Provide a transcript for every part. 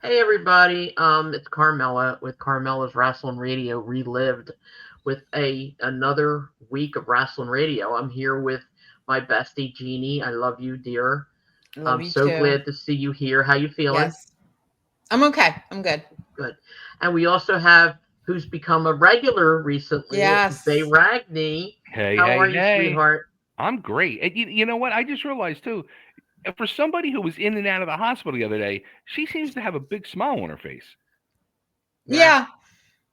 Hey everybody, it's Carmela with Carmela's Rasslin Radio Relived with another week of Rasslin Radio. I'm here with my bestie Jeannie. I love you, dear. Love I'm you so too. glad to see you here. How you feeling? Yes. I'm okay. I'm good. Good. And we also have who's become a regular recently, Bay Yes. Ragney. Hey, How hey, are you, hey. sweetheart? I'm great. And you know what? I just realized too, for somebody who was in and out of the hospital the other day, she seems to have a big smile on her face. Yeah, Yeah.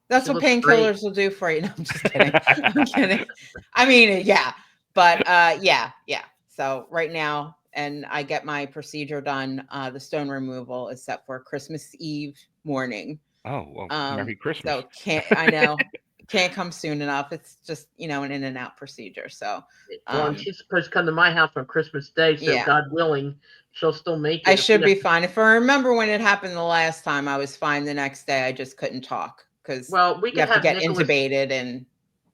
That's she what looks great. painkillers will do for you. No, I'm just kidding. I'm kidding. I mean, yeah. But yeah. So right now, and I get my procedure done. The stone removal is set for Christmas Eve morning. Oh, well, Merry Christmas. So can't I know can't come soon enough. It's just, an in and out procedure. So Well, and um she's supposed to come to my house on Christmas Day, so yeah. God willing, she'll still make I it. If we should have be fine. If I remember when it happened the last time, I was fine the next day. I just couldn't talk because Well, we you could have to have get Nicholas. intubated and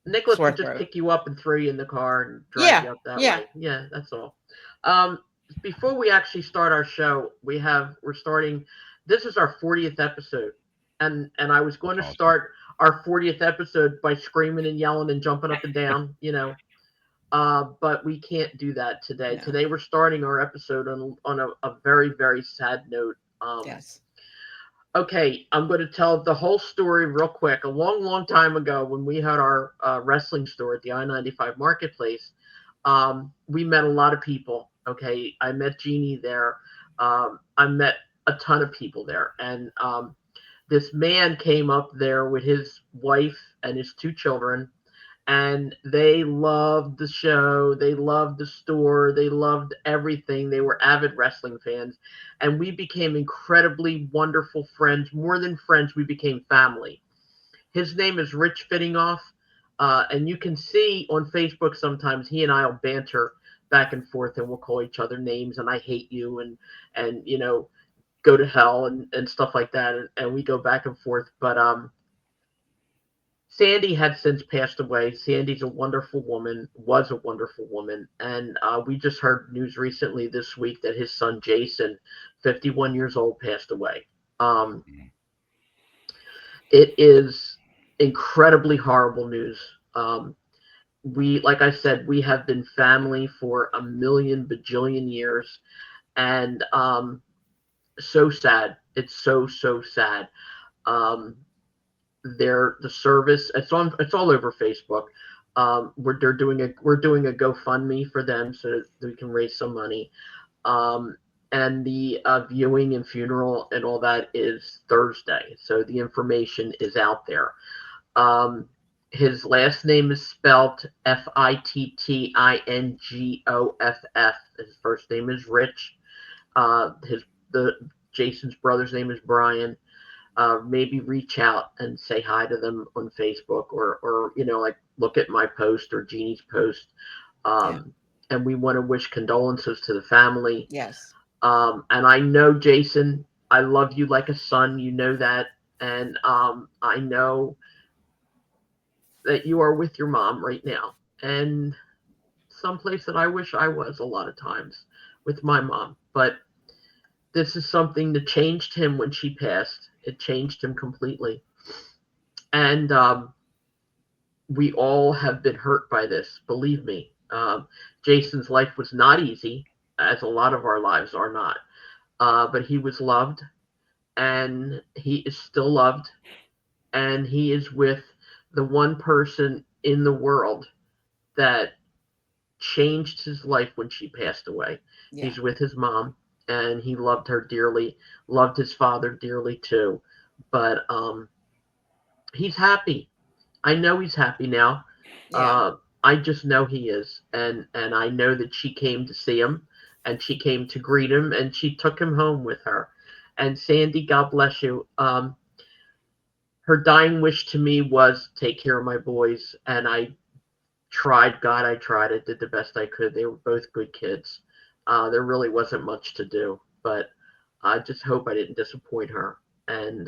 Nicholas sore could just throat. pick you up and throw you in the car and drive Yeah, you up that yeah. way. Yeah, that's all. Um, Before we actually start our show, we're starting. This is our 40th episode, and I was going to Awesome. start our 40th episode by screaming and yelling and jumping up and down, but we can't do that today. No. Today we're starting our episode on a very very sad note. Yes. Okay, I'm going to tell the whole story real quick. A long, long time ago, when we had our wrestling store at the I-95 Marketplace, we met a lot of people. Okay, I met Jeannie there. I met a ton of people there, and this man came up there with his wife and his two children, and they loved the show, they loved the store, they loved everything. They were avid wrestling fans, and we became incredibly wonderful friends. More than friends, we became family. His name is Rich Fittingoff, and you can see on Facebook sometimes he and I'll banter back and forth, and we'll call each other names, and I hate you, and go to hell, and stuff like that, and we go back and forth. But Sandy had since passed away. Sandy's a wonderful woman, was a wonderful woman. And we just heard news recently this week that his son, Jason, 51 years old, passed away. Um, Mm. it is incredibly horrible news. Um, like I said, we have been family for a million bajillion years. And so sad. It's so sad. Um, the service. It's all over Facebook. We're doing a GoFundMe for them so that we can raise some money. Um, and the viewing and funeral and all that is Thursday, so the information is out there. Um, his last name is spelled Fittingoff. His first name is Rich. His the Jason's brother's name is Brian. Maybe reach out and say hi to them on Facebook, or like look at my post or Jeannie's post. Yeah. And we want to wish condolences to the family. Yes. And I know, Jason, I love you like a son. You know that. And I know that you are with your mom right now. And someplace that I wish I was a lot of times with my mom. But this is something that changed him when she passed. It changed him completely. And we all have been hurt by this, believe me. Jason's life was not easy, as a lot of our lives are not. But he was loved, and he is still loved, and he is with the one person in the world that changed his life when she passed away. Yeah. He's with his mom, and he loved her dearly, loved his father dearly too. But he's happy. I know he's happy now. Yeah. I just know he is, and I know that she came to see him, and she came to greet him, and she took him home with her. And Sandy, God bless you. Her dying wish to me was take care of my boys, and I tried. God, I tried. I did the best I could. They were both good kids. There really wasn't much to do, but I just hope I didn't disappoint her. And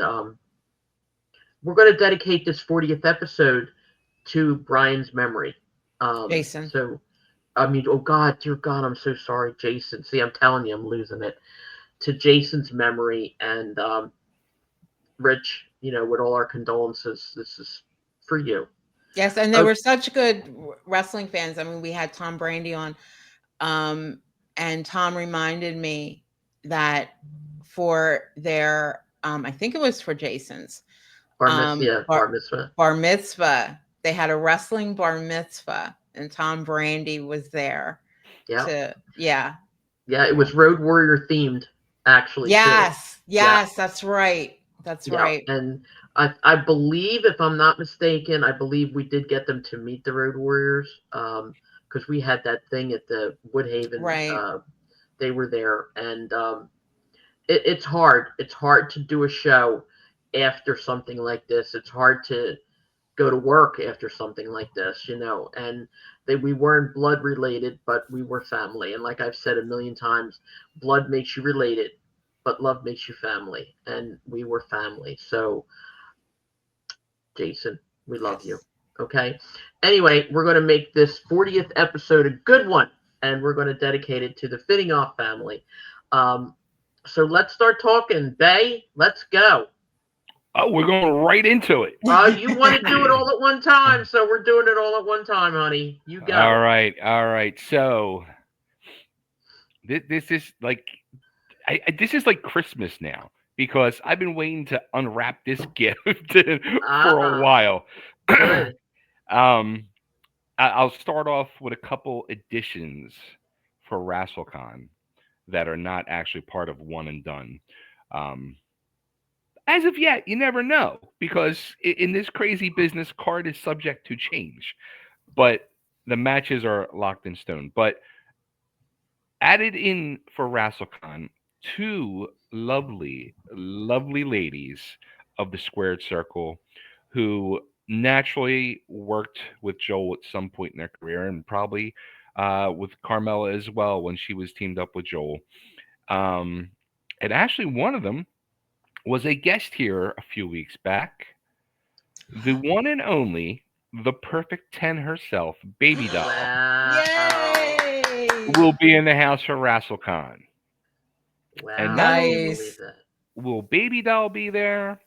we're going to dedicate this 40th episode to Brian's memory. Jason. So, I mean, oh God, dear God, I'm so sorry, Jason. See, I'm telling you, I'm losing it. To Jason's memory, and Rich, with all our condolences. This is for you. Yes, and they were such good wrestling fans. I mean, we had Tom Brandy on, and Tom reminded me that for their, I think it was for Jason's bar mitzvah. Bar mitzvah. They had a wrestling bar mitzvah, and Tom Brandy was there. Yeah. Yeah, it was Road Warrior themed, actually. Yes, too. yes, that's right. That's right. And I believe, if I'm not mistaken, we did get them to meet the Road Warriors, because we had that thing at the Woodhaven. Right. They were there, and it's hard. It's hard to do a show after something like this. It's hard to go to work after something like this, and we weren't blood related, but we were family. And like I've said a million times, blood makes you related, but love makes you family. And we were family. So, Jason, we love you. Okay. Anyway, we're going to make this 40th episode a good one, and we're going to dedicate it to the Fitting Off family. So let's start talking. Bay, let's go. Oh, we're going right into it. You want to do it all at one time, so we're doing it all at one time, honey. You go. All right. So this is like this is like Christmas now, because I've been waiting to unwrap this gift for a while. I'll start off with a couple additions for WrestleCon that are not actually part of One and Done. As of yet, you never know, because in this crazy business, card is subject to change, but the matches are locked in stone. But added in for WrestleCon, two lovely ladies of the Squared Circle who naturally worked with Joel at some point in their career, and probably with Carmela as well when she was teamed up with Joel. And actually, one of them was a guest here a few weeks back. The one and only, the perfect 10 herself, Baby Doll, Yay! will be in the house for WrestleCon. Wow. And nice. Will Baby Doll be there,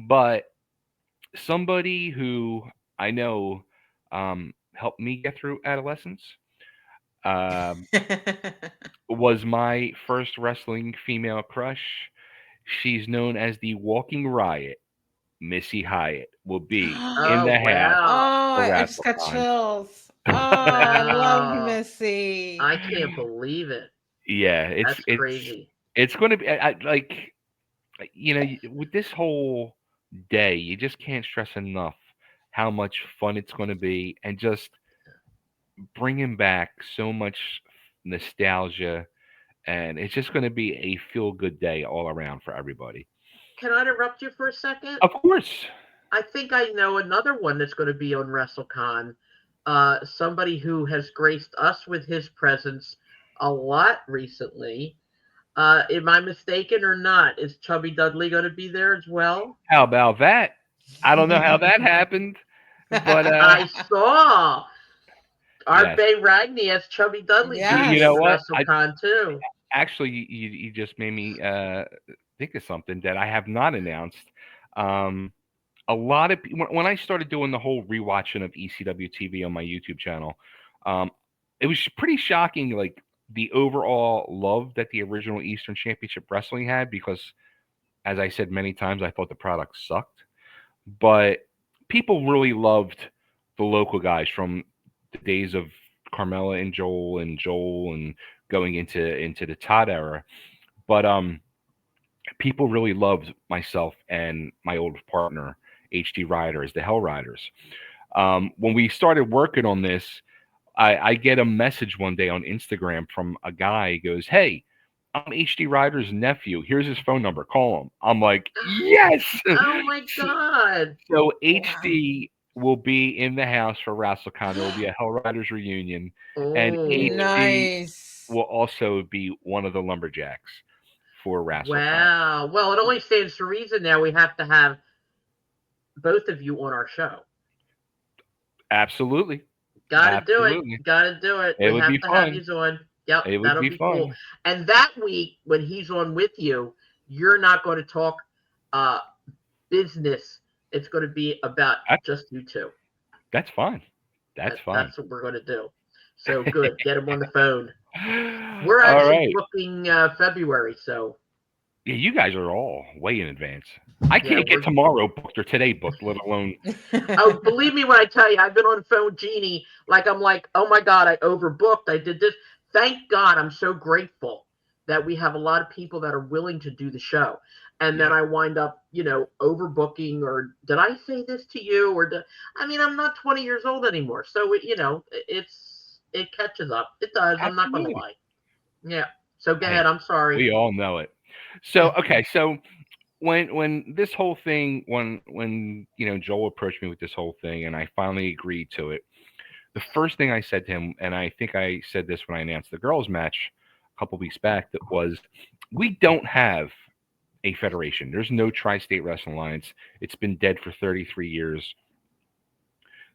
but somebody who I know helped me get through adolescence, was my first wrestling female crush. She's known as the Walking Riot. Missy Hyatt will be in the house. Oh, I just got chills. Oh, I love Missy. I can't believe it. Yeah, that's crazy. It's going to be like, with this whole day, you just can't stress enough how much fun it's going to be, and just bringing back so much nostalgia. And it's just going to be a feel-good day all around for everybody. Can I interrupt you for a second? Of course. I think I know another one that's going to be on WrestleCon. Somebody who has graced us with his presence a lot recently. Am I mistaken or not? Is Chubby Dudley going to be there as well? How about that? I don't know how that happened, but I saw our Bay Ragney as Chubby Dudley. Yes. You know what? WrestleCon too. Actually, you just made me think of something that I have not announced. A lot of when I started doing the whole rewatching of ECW TV on my YouTube channel, it was pretty shocking, like the overall love that the original Eastern Championship Wrestling had, because, as I said many times, I thought the product sucked, but people really loved the local guys from the days of Carmela and Joel and going into the Todd era. But people really loved myself and my old partner, HD Riders, the Hell Riders. When we started working on this, I get a message one day on Instagram from a guy. He goes, "Hey, I'm HD Rider's nephew. Here's his phone number. Call him." I'm like, yes! Oh my God. So HD will be in the house for WrestleCon. There will be a Hell Riders reunion. And HD will also be one of the lumberjacks for WrestleCon. Wow. Well, it only stands to reason now we have to have both of you on our show. Absolutely. Gotta do it. It would be fun. Have you on. Yep, that'll be fun. Cool. And that week, when he's on with you, you're not going to talk business. It's going to be about That- just you two. That's fine. That's fine. That's what we're going to do. So good. Get him on the phone. We're All actually right. booking February, so Yeah, you guys are all way in advance. I yeah, can't get tomorrow booked or today booked, let alone. Oh, believe me when I tell you, I've been on the phone with Jeannie. I'm like, oh my God, I overbooked. I did this. Thank God, I'm so grateful that we have a lot of people that are willing to do the show. And then Yeah. I wind up, overbooking. Or did I say this to you? I mean, I'm not 20 years old anymore, so it catches up. It does. I'm not going to Absolutely. lie. Yeah. So go Hey, ahead. I'm sorry. we all know it. So okay, so when this whole thing, when Joel approached me with this whole thing, and I finally agreed to it, the first thing I said to him, and I think I said this when I announced the girls' match a couple weeks back, that was, we don't have a federation. There's no Tri-State Wrestling Alliance. It's been dead for 33 years.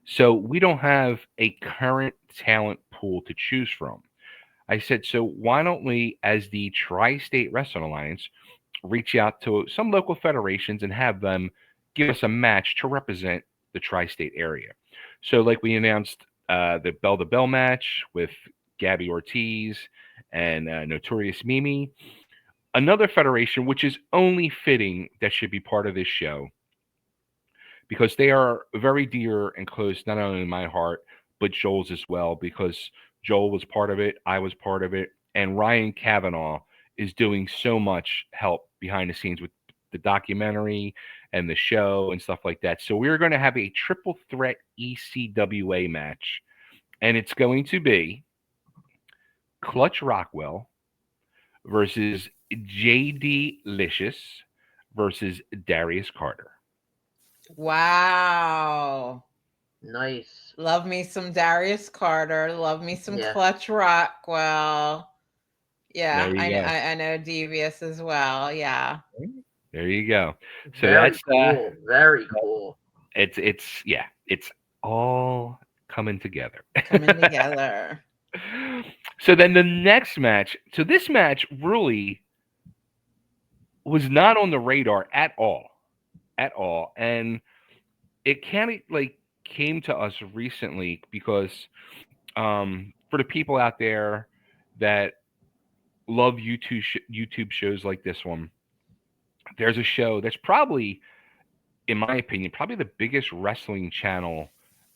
So we don't have a current talent pool to choose from. I said, so why don't we, as the Tri-State Wrestling Alliance, reach out to some local federations and have them give us a match to represent the tri-state area. So like we announced the Bell to Bell match with Gabby Ortiz and Notorious Mimi. Another federation, which is only fitting that should be part of this show, because they are very dear and close, not only in my heart, but Joel's as well, because Joel was part of it, I was part of it, and Ryan Kavanaugh is doing so much help behind the scenes with the documentary and the show and stuff like that. So we're going to have a triple threat ECWA match, and it's going to be Clutch Rockwell versus JD Licious versus Darius Carter. Wow. Nice. Love me some Darius Carter. Love me some Yeah. Clutch Rockwell. Yeah, There you go. I know Devious as well. Yeah. There you go. So Very that's cool. Very cool. it's all coming together. Coming together. So then the next match, so this match really was not on the radar at all. And it kind of came to us recently because for the people out there that love YouTube shows like this one, there's a show that's probably, in my opinion, probably the biggest wrestling channel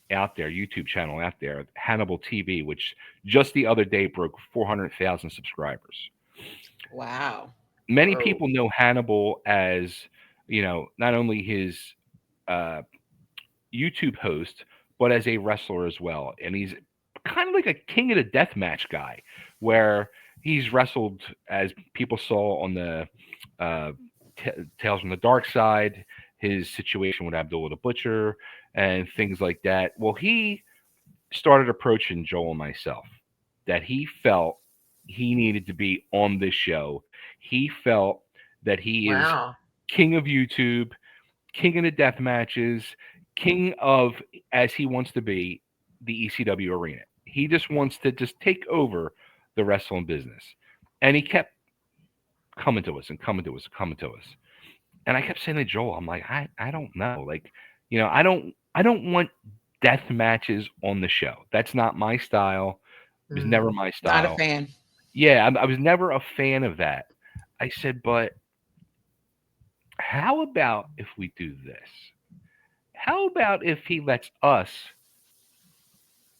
out there, YouTube channel out there, Hannibal TV, which just the other day broke 400,000 subscribers. Wow. Many Whoa. people know Hannibal as, not only his YouTube host, but as a wrestler as well. And he's kind of like a king of the deathmatch guy, where he's wrestled, as people saw on the Tales from the Dark Side, his situation with Abdullah the Butcher and things like that. Well, he started approaching Joel and myself that he felt he needed to be on this show. He felt that he is Wow. king of YouTube, king of the death matches, king of, as he wants to be, the ECW arena. He just wants to just take over the wrestling business. And he kept coming to us and coming to us and coming to us. And I kept saying to Joel, I'm like, I don't know. Like, I don't want death matches on the show. That's not my style. It was never my style. Not a fan. Yeah, I was never a fan of that. I said, but how about if we do this? How about if he lets us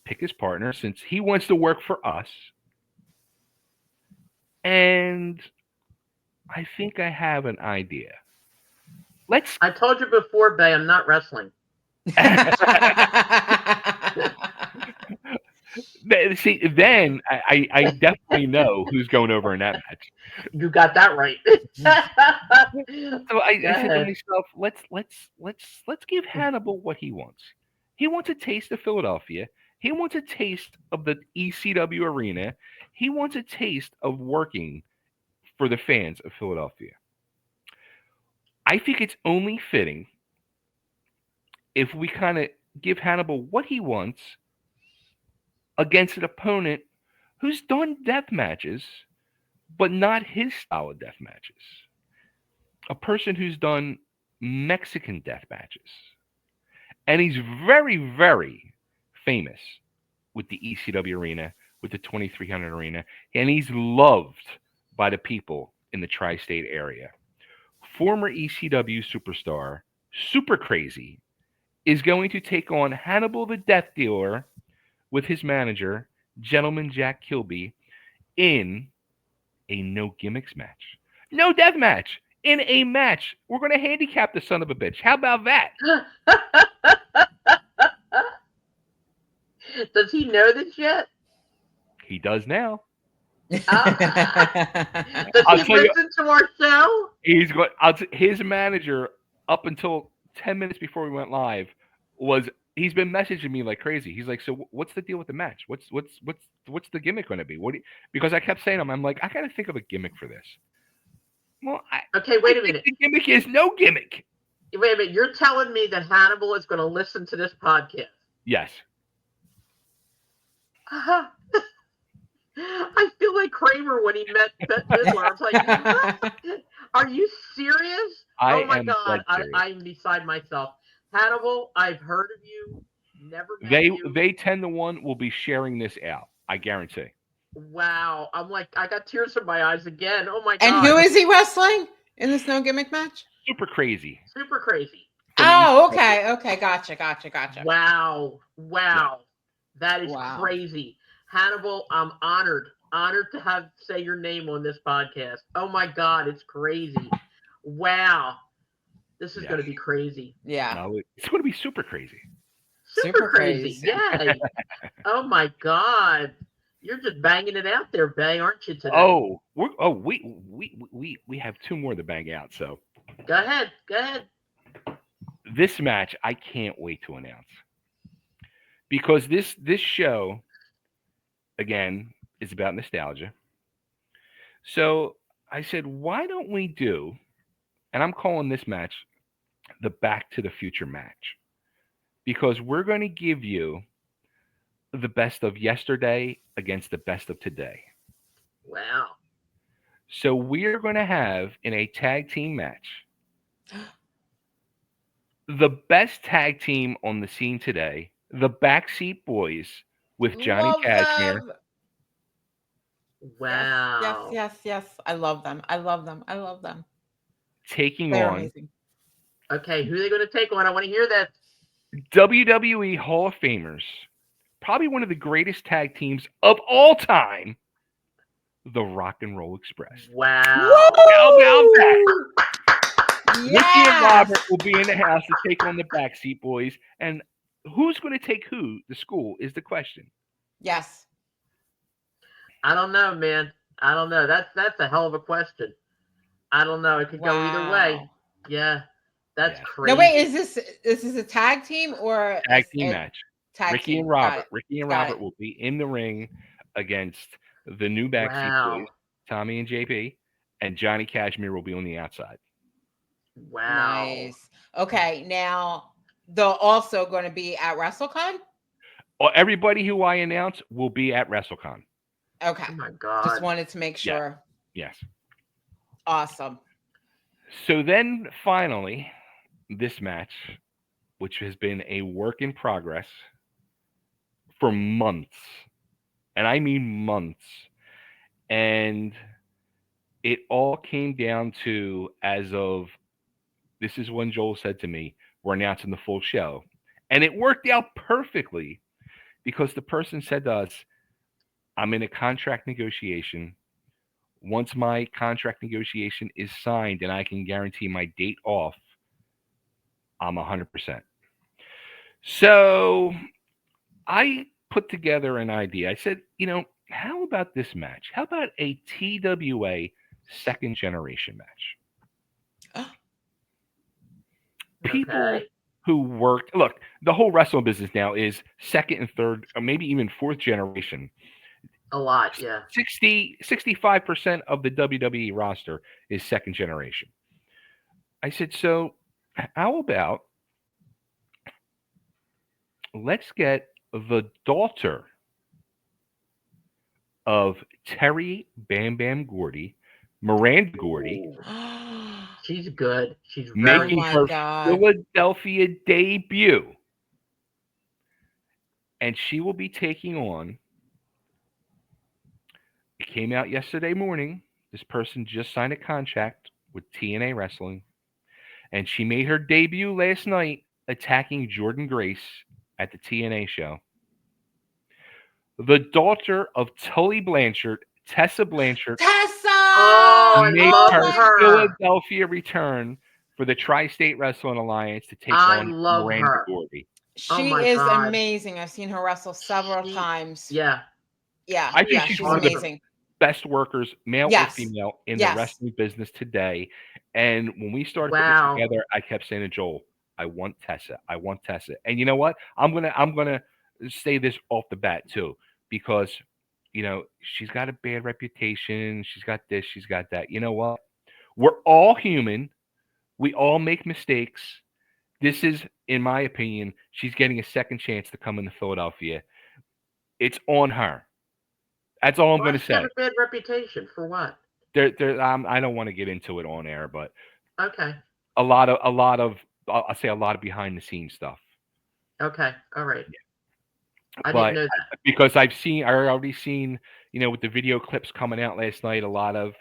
pick his partner, since he wants to work for us? And I think I have an idea. I told you before, Bay, I'm not wrestling. See, then I definitely know who's going over in that match. You got that right. So I said to myself, let's give Hannibal what he wants. He wants a taste of Philadelphia. He wants a taste of the ECW arena. He wants a taste of working for the fans of Philadelphia. I think it's only fitting if we kind of give Hannibal what he wants against an opponent who's done death matches, but not his style of death matches. A person who's done Mexican death matches. And he's very, very famous with the ECW arena, with the 2300 arena, and he's loved by the people in the tri-state area. Former ECW superstar, Super Crazy, is going to take on Hannibal the Death Dealer with his manager, Gentleman Jack Kilby, in a no gimmicks match. No death match. In a match. We're going to handicap the son of a bitch. How about that? Does he know this yet? He does now. Does I'll he tell you- listen to our show? He's going. His manager, up until 10 minutes before we went live, he's been messaging me like crazy. He's like, "So what's the deal with the match? What's the gimmick going to be? Because I kept saying to him, I'm like, I got to think of a gimmick for this. Well, Okay, wait a minute. The gimmick is no gimmick. Wait a minute. You're telling me that Hannibal is going to listen to this podcast? Yes. I feel like Kramer when he met Bette Midler. I was like, what? Are you serious? Oh my God, I'm beside myself. Hannibal, I've heard of you. Never met you. They 10-1 will be sharing this out. I guarantee. Wow, I'm like, I got tears in my eyes again. Oh my God. And who is he wrestling in this no gimmick match? Super Crazy. Super Crazy. Oh, okay, gotcha. Wow. Yeah. That is crazy. Hannibal, I'm honored to say your name on this podcast. Oh my God, it's crazy. Wow. This is going to be crazy. Yeah. No, it's going to be super crazy. Super crazy. Yeah. Oh my God. You're just banging it out there, Bay, aren't you today? We have two more to bang out, so. Go ahead. This match I can't wait to announce. Because this show, again, is about nostalgia. So I said, why don't we do, and I'm calling this match the Back to the Future match, because we're going to give you the best of yesterday against the best of today. Wow. So we're going to have, in a tag team match, the best tag team on the scene today, the Backseat Boys with Johnny Cashmere. Wow. Yes. I love them. Taking They're on amazing. Okay, who are they going to take on? I want to hear that. WWE Hall of Famers, probably one of the greatest tag teams of all time, the Rock and Roll Express. Wow. How about that? Yes. Ricky and Robert will be in the house to take on the Backseat Boys. And who's going to take who to school is the question. Yes. I don't know, man. I don't know. That's a hell of a question. I don't know. It could go either way. Yeah. That's crazy. No, wait, is this a tag team or tag team match? Ricky team. and Robert will be in the ring against the new Backseat Boys, Tommy and JP, and Johnny Cashmere will be on the outside. Wow. Nice. Okay, now they're also going to be at WrestleCon? Everybody who I announce will be at WrestleCon. Okay. Oh my God. Just wanted to make sure. Yes. Awesome. So then finally, this match, which has been a work in progress for months, and I mean months, and it all came down to, as of, this is when Joel said to me, we're announcing the full show. And it worked out perfectly because the person said to us, I'm in a contract negotiation. Once my contract negotiation is signed and I can guarantee my date off, I'm 100%. So I put together an idea. I said, how about this match? How about a TWA second generation match? People who worked, look, the whole wrestling business now is second and third, or maybe even fourth generation. A lot, yeah. 65% of the WWE roster is second generation. I said, so how about let's get the daughter of Terry Bam Bam Gordy, Miranda Gordy, Ooh, she's good. She's Oh very making my her God. Philadelphia debut. And she will be taking on, it came out yesterday morning. This person just signed a contract with TNA Wrestling. And she made her debut last night attacking Jordan Grace at the TNA show. The daughter of Tully Blanchard, Tessa Blanchard, Tessa! Oh, I made Oh love her my her. Philadelphia return for the Tri-State Wrestling Alliance to take I on love Miranda her. Gordy. Oh She my is God. amazing. I've seen her wrestle several She, times. yeah, Yeah, I she think is yeah, she's she's one of the awesome. amazing. best workers, male or Yes. female, in the Yes. wrestling business today. And when we started putting this Wow. together, I kept saying to Joel, I want Tessa. I want Tessa. And you know what? I'm gonna say this off the bat too, because she's got a bad reputation. She's got this, she's got that. You know what? We're all human. We all make mistakes. This is, in my opinion, she's getting a second chance to come into Philadelphia. It's on her. That's all I'm Why going to she got say. a bad reputation for what? I don't want to get into it on air, but Okay. a lot of, I'll say a lot of behind the scenes stuff. Okay. All right. I didn't But know that. because I already seen, with the video clips coming out last night, a lot of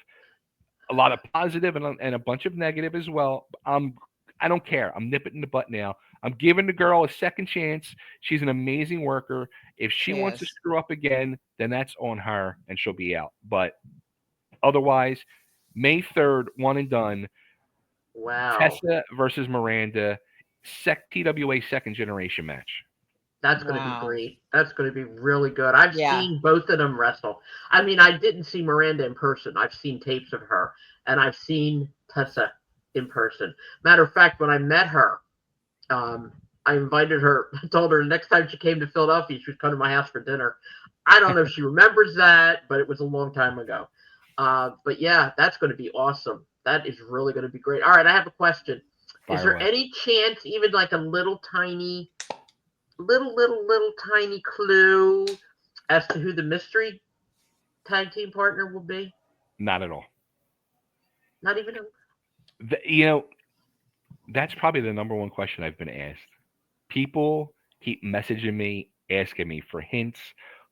positive and a bunch of negative as well. I don't care. I'm nipping in the butt now. I'm giving the girl a second chance. She's an amazing worker. If she She wants to is. screw up again, then that's on her and she'll be out. But otherwise, May 3rd, one and done. Wow. Tessa versus Miranda, TWA second generation match. That's going to be Wow. great. That's going to be really good. I've Yeah. seen both of them wrestle. I mean, I didn't see Miranda in person. I've seen tapes of her, and I've seen Tessa in person. Matter of fact, when I met her, um, I invited her. I told her the next time she came to Philadelphia, she would come to my house for dinner. I don't know if she remembers that, but it was a long time ago. But yeah, that's going to be awesome. That is really going to be great. All right, I have a question. Is Fire there away. any chance, even like a little tiny little tiny clue as to who the mystery tag team partner will be? Not at all. Not even a. That's probably the number one question I've been asked. People keep messaging me, asking me for hints.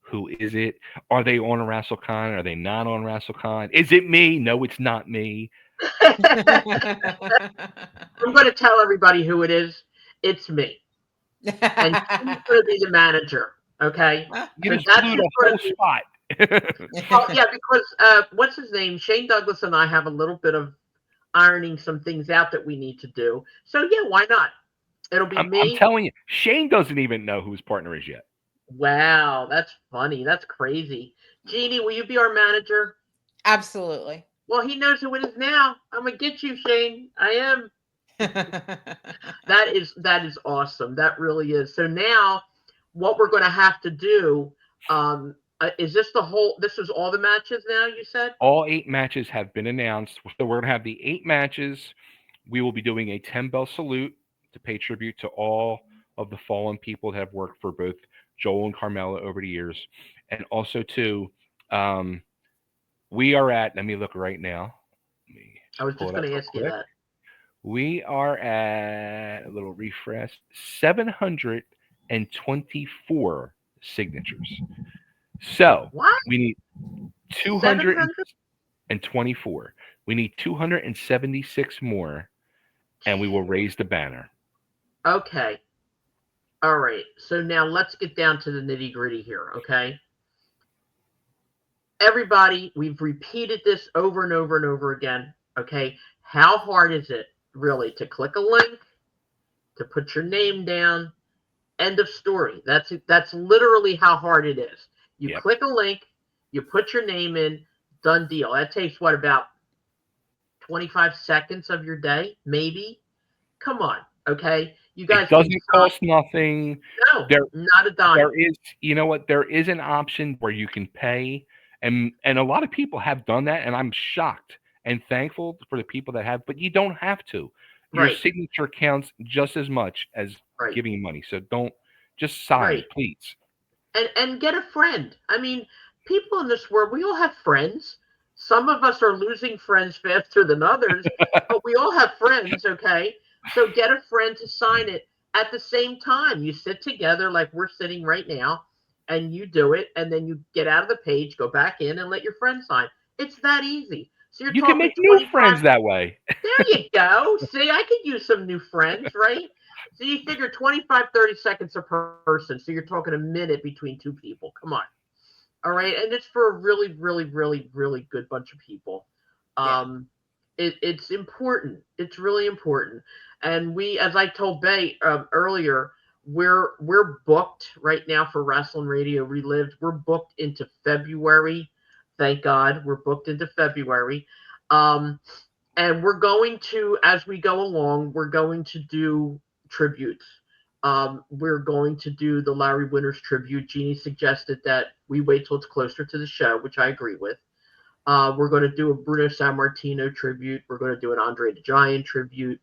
Who is it? Are they on a WrestleCon? Are they not on WrestleCon? Is it me? No, it's not me. I'm going to tell everybody who it is. It's me, and she's going to be the manager. Okay, You so just that's blew who's the going whole to be. spot. Well, yeah, because what's his name? Shane Douglas and I have a little bit of ironing some things out that we need to do. So yeah, why not? It'll be I'm me. telling you, Shane doesn't even know who his partner is yet. Wow, that's funny. That's crazy. Jeannie, will you be our manager? Absolutely. Well, he knows who it is now. I'm gonna get you, Shane. I am. That is awesome. That really is. So now, what we're gonna have to do, is this the whole? This is all the matches now. You said. All 8 matches have been announced. So we're going to have the 8 matches. We will be doing a 10-bell salute to pay tribute to all of the fallen people that have worked for both Joel and Carmela over the years. And also, too, we are at, let me look right now. Let me I was pull just it up gonna real ask you quick. that. We are at, a little refresh, 724 signatures. So What? we need 700? 224. We need 276 more, and we will raise the banner. Okay. All right. So now let's get down to the nitty gritty here. Okay. Everybody, we've repeated this over and over and over again. Okay. How hard is it really to click a link, to put your name down? End of story. That's literally how hard it is. You Yep. click a link, you put your name in, done deal. That takes what, about 25 seconds of your day, maybe? Come on, okay? You guys It can doesn't cost nothing. No, There, not a dime. there is, you know what? There is an option where you can pay, and a lot of people have done that, and I'm shocked and thankful for the people that have. But you don't have to. Your Right, signature counts just as much as right, giving money. So don't just sign, right. please. And get a friend. I mean, people in this world, we all have friends. Some of us are losing friends faster than others, but we all have friends, okay? So get a friend to sign it at the same time. You sit together like we're sitting right now, and you do it, and then you get out of the page, go back in, and let your friend sign. It's that easy. So you're You can talking make new 25. friends that way. There you go. See, I could use some new friends, right? So you figure 25, 30 seconds a person. So you're talking a minute between two people. Come on. All right. And it's for a really, really, really, really good bunch of people. Yeah. It's important. It's really important. And we, as I told Bay earlier, we're booked right now for Rasslin Radio Relived. We're booked into February. Thank God. We're booked into February. And we're going to, as we go along, we're going to do tributes. We're going to do the Larry Winters tribute. Jeannie suggested that we wait till it's closer to the show, which I agree with. We're going to do a Bruno Sammartino tribute. We're going to do an Andre the Giant tribute.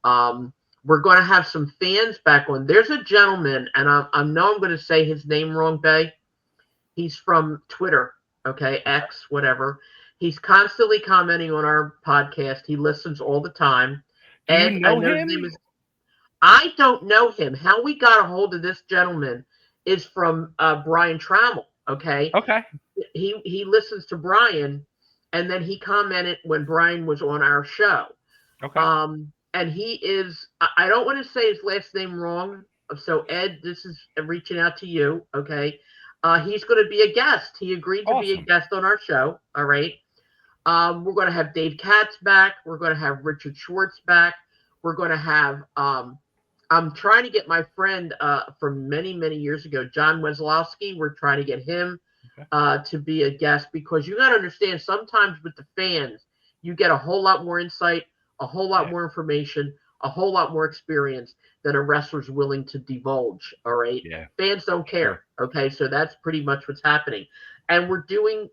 We're going to have some fans back on. There's a gentleman, and I know I'm going to say his name wrong, Bay. He's from Twitter, okay, X, whatever. He's constantly commenting on our podcast. He listens all the time. Do you know I know him? his name is. I don't know him. How we got a hold of this gentleman is from Brian Trammell. Okay. Okay. He listens to Brian, and then he commented when Brian was on our show. Okay. And he is. I don't want to say his last name wrong. So Ed, this is reaching out to you. Okay. He's going to be a guest. He agreed to be a guest on our show. All right. We're going to have Dave Katz back. We're going to have Richard Schwartz back. We're going to have, I'm trying to get my friend from many, many years ago, John Weslowski. We're trying to get him to be a guest, because you got to understand, sometimes with the fans, you get a whole lot more insight, a whole lot more information, a whole lot more experience than a wrestler's willing to divulge. All right. Yeah. Fans don't care. Okay. So that's pretty much what's happening. And we're doing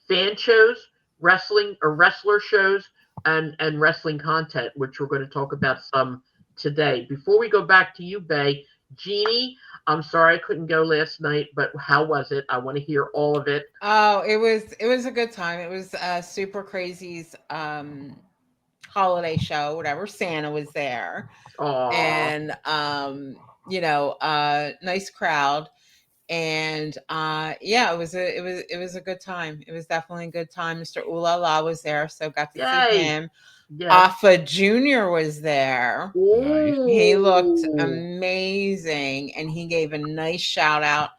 fan shows, wrestling or wrestler shows, and wrestling content, which we're going to talk about some today. Before we go back to you, Bay, Jeannie, I'm sorry I couldn't go last night, but how was it? I want to hear all of it. Oh, it was a good time. It was Super Crazy's holiday show, whatever. Santa was there. Aww. And nice crowd. And it was a good time. It was definitely a good time. Mr. Ooh La La was there, so got to see him. Yes. Alpha Jr. was there. Ooh. He looked amazing, and he gave a nice shout out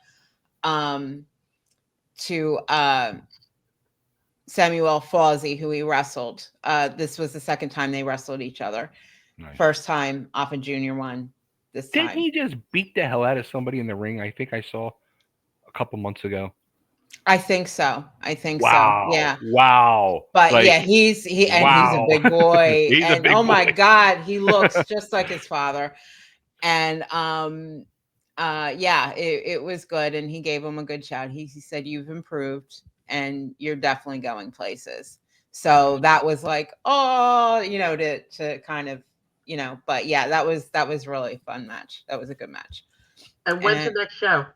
to Samuel Fawzi, who he wrestled. This was the second time they wrestled each other. Nice. First time Alpha Jr. won. Didn't he just beat the hell out of somebody in the ring? I think I saw a couple months ago. I think so. Wow. So. Yeah. Wow. But he's a big boy. And oh my God, he looks just like his father. And it was good. And he gave him a good shout. He said, "You've improved and you're definitely going places." So that was like, to kind of, but yeah, that was really a fun match. That was a good match. And when's the next show?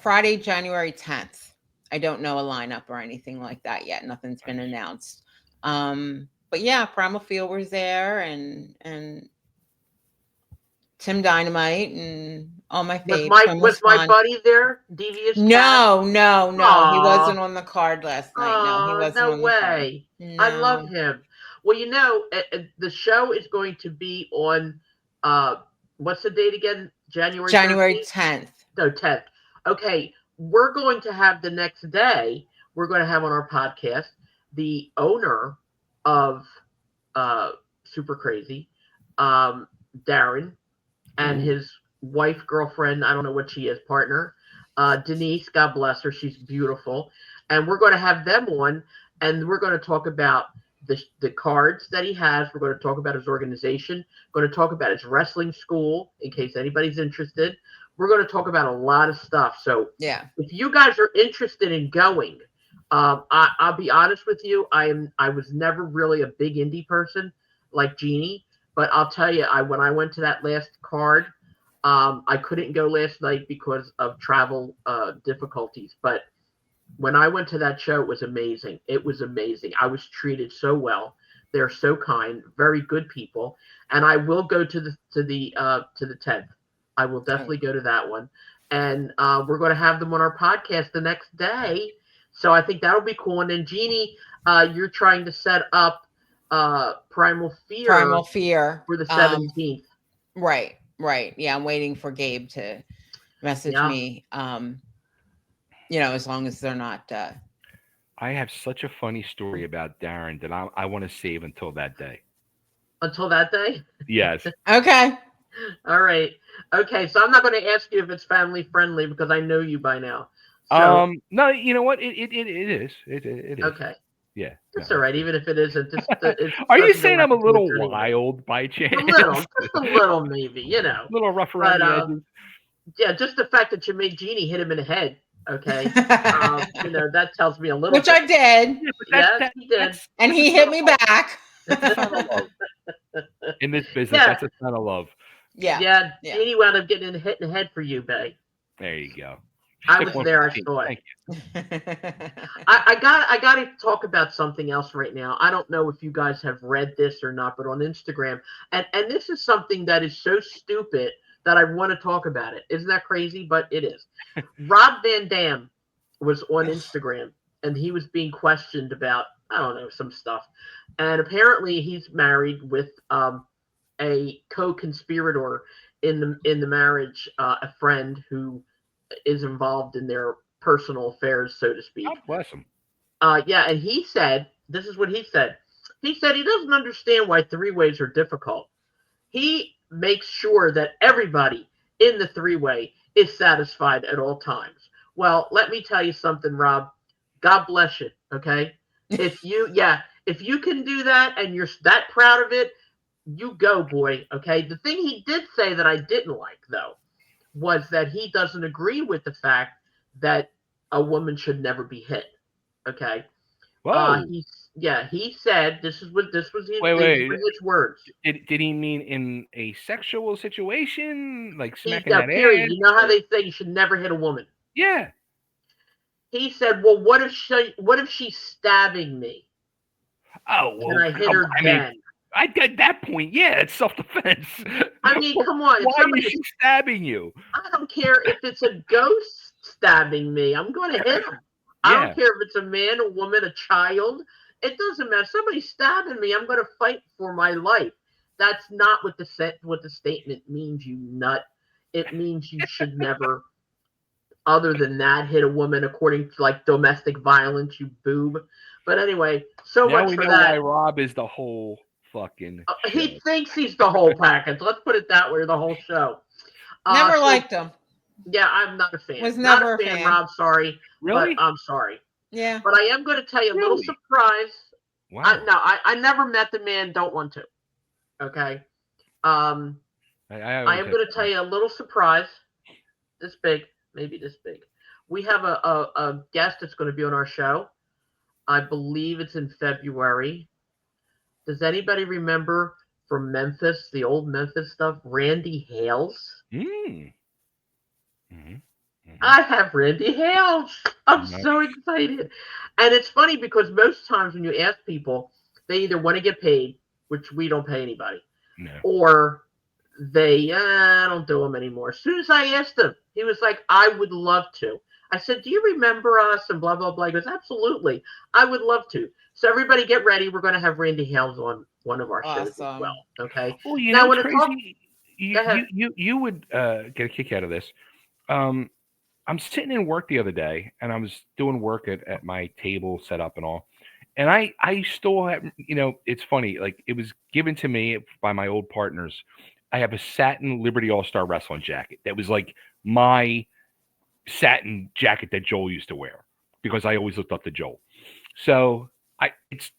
Friday, January 10th. I don't know a lineup or anything like that yet. Nothing's been announced. But yeah, Primal Field was there, and Tim Dynamite and all my faves. Was my buddy there? Devious Cat? No. Aww. He wasn't on the card last night. No, he wasn't on the card. No. I love him. Well, the show is going to be on, what's the date again? January 10th. No, 10th. Okay. We're going to have the next day, we're going to have on our podcast, the owner of Super Crazy, Darren, and his wife, girlfriend, I don't know what she is, partner, Denise, God bless her. She's beautiful. And we're going to have them on, and we're going to talk about the cards that he has. We're going to talk about his organization. We're going to talk about his wrestling school, in case anybody's interested. We're going to talk about a lot of stuff. So if you guys are interested in going, I'll be honest with you. I was never really a big indie person like Jeannie, but I'll tell you, when I went to that last card, I couldn't go last night because of travel difficulties. But when I went to that show, it was amazing. It was amazing. I was treated so well. They're so kind, very good people. And I will go to the 10th. I will definitely go to that one. And we're going to have them on our podcast the next day. So I think that'll be cool. And then Jeannie, you're trying to set up Primal Fear for the 17th. Right. Yeah, I'm waiting for Gabe to message me. As long as they're not. I have such a funny story about Darren that I want to save until that day. Until that day? Yes. Okay. All right. Okay, so I'm not going to ask you if it's family friendly because I know you by now. So, no, you know what? It is. It is. Okay. Yeah. It's all right, even if it isn't. Are you saying I'm a little wild by chance? Just a little, maybe. A little rough around the edges. Yeah, just the fact that you made Jeannie hit him in the head. Okay. That tells me a little. Which I did. Yes, he did. And he hit me back. In this business, that's a ton of love. Yeah. Jeannie wound up getting hit in the head for you, Bay. There you go. I was there. I saw it. I got to talk about something else right now. I don't know if you guys have read this or not, but on Instagram, and this is something that is so stupid that I want to talk about it. Isn't that crazy? But it is. Rob Van Dam was on Instagram, and he was being questioned about, I don't know, some stuff. And apparently he's married with a co-conspirator in the marriage, a friend who is involved in their personal affairs, so to speak. God bless him. And he said, this is what he said. He said he doesn't understand why three-ways are difficult. He makes sure that everybody in the three-way is satisfied at all times. Well, let me tell you something, Rob. God bless you, okay? If you can do that and you're that proud of it, you go, boy, okay? The thing he did say that I didn't like, though, was that he doesn't agree with the fact that a woman should never be hit, okay? Whoa. He said this was his words. Did he mean in a sexual situation, like smacking that period. ass? You know how they say you should never hit a woman? Yeah. He said, "Well, what if she's stabbing me? Oh, well, can I hit her then?" At that point, yeah, it's self-defense. I mean, come on. Why is she stabbing you? I don't care if it's a ghost stabbing me. I'm going to hit him. I don't care if it's a man, a woman, a child. It doesn't matter. Somebody's stabbing me. I'm going to fight for my life. That's not what the statement means, you nut. It means you should never, other than that, hit a woman according to like domestic violence, you boob. But anyway, now much we for know that. Why Rob is the whole fucking show. He thinks he's the whole package. Let's put it that way, the whole show. Never liked him. Yeah, I'm not a fan. Was never a fan. Rob, sorry. Really? But I'm sorry. Yeah. But I am going to tell you a little surprise. Wow. I never met the man. Don't want to. Okay. I am going to tell you a little surprise. This big, maybe this big. We have a guest that's going to be on our show. I believe it's in February. Does anybody remember from Memphis, the old Memphis stuff, Randy Hales? Mm. Mm-hmm. I have Randy Hales. I'm so excited. And it's funny because most times when you ask people, they either want to get paid, which we don't pay anybody, or they don't do them anymore. As soon as I asked him, he was like, I would love to. I said, do you remember us? And blah, blah, blah. He goes, absolutely. I would love to. So everybody get ready. We're going to have Randy Hales on one of our shows as well. Okay. Well, you know what's crazy? You would get a kick out of this. I'm sitting in work the other day, and I was doing work at my table set up and all. And I still have, it's funny. Like, it was given to me by my old partners. I have a satin Liberty All-Star Wrestling jacket. That was like my satin jacket that Joel used to wear because I always looked up to Joel. So it's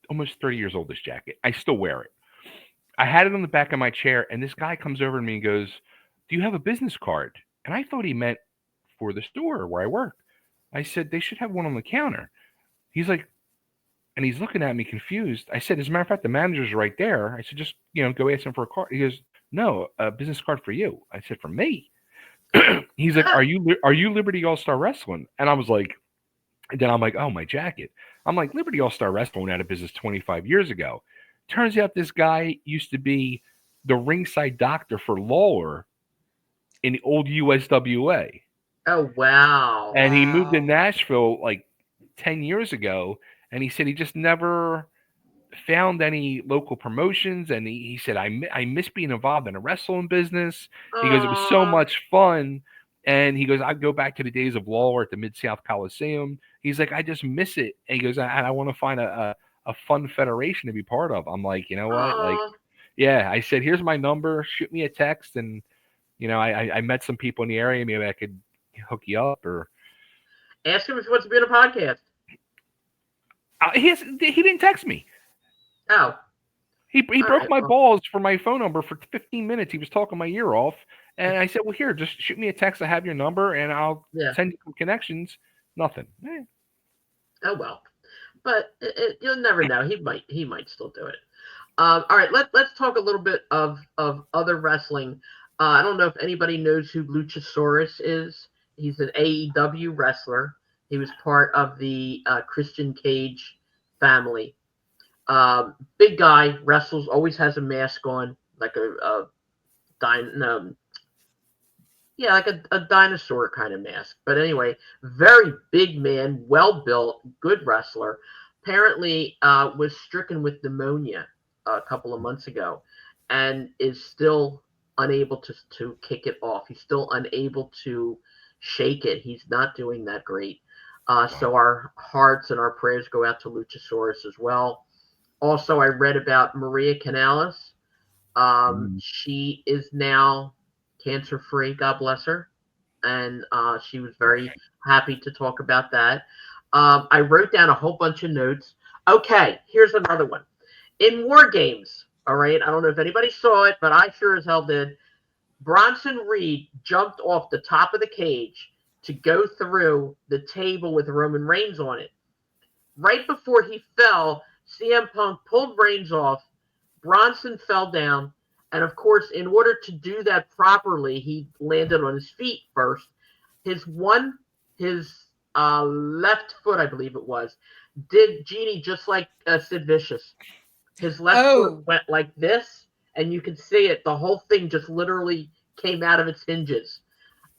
almost 30 years old, this jacket. I still wear it. I had it on the back of my chair, and this guy comes over to me and goes, do you have a business card? And I thought he meant for the store where I work. I said, they should have one on the counter. He's like, and he's looking at me confused. I said, as a matter of fact, the manager's right there. I said, just, go ask him for a card. He goes, no, a business card for you. I said, for me? He's like, are you Liberty All-Star Wrestling? And I was like, And then I'm like, oh, my jacket. I'm like, Liberty All Star Wrestling went out of business 25 years ago. Turns out this guy used to be the ringside doctor for Lawler in the old USWA. Oh, wow. And he moved to Wow. Nashville like 10 years ago. And he said he just never found any local promotions. And he said, I miss being involved in the wrestling business. He goes, it was so Aw. much fun. And he goes, I'd go back to the days of Lawler at the Mid-South Coliseum. He's like, I just miss it. And he goes, I want to find a fun federation to be part of. I'm like, you know what? Like, Aw. yeah, I said, here's my number. Shoot me a text. And, I met some people in the area. Maybe I could hook you up or. Ask him if he wants to be on a podcast. He didn't text me. Oh. He All broke right, my well. balls for my phone number for 15 minutes. He was talking my ear off. And I said, well, here, just shoot me a text. I have your number, and I'll Yeah. send you some connections. Nothing. Oh, well. But you'll never know. He might still do it. All right, let's talk a little bit of other wrestling. I don't know if anybody knows who Luchasaurus is. He's an AEW wrestler. He was part of the Christian Cage family. Big guy, wrestles, always has a mask on, like a dinosaur kind of mask. But anyway, very big man, well built, good wrestler. Apparently, was stricken with pneumonia a couple of months ago, and is still unable to kick it off. He's still unable to shake it. He's not doing that great. So our hearts and our prayers go out to Luchasaurus as well. Also, I read about Maria Canales. She is now cancer-free, God bless her. And she was very happy to talk about that. I wrote down a whole bunch of notes. Okay, here's another one. In War Games, all right, I don't know if anybody saw it, but I sure as hell did. Bronson Reed jumped off the top of the cage to go through the table with Roman Reigns on it. Right before he fell, CM Punk pulled Reigns off. Bronson fell down. And of course, in order to do that properly, he landed on his feet first. His left foot, I believe it was, did Jeannie just like Sid Vicious. His left foot went like this, and you can see it. The whole thing just literally came out of its hinges.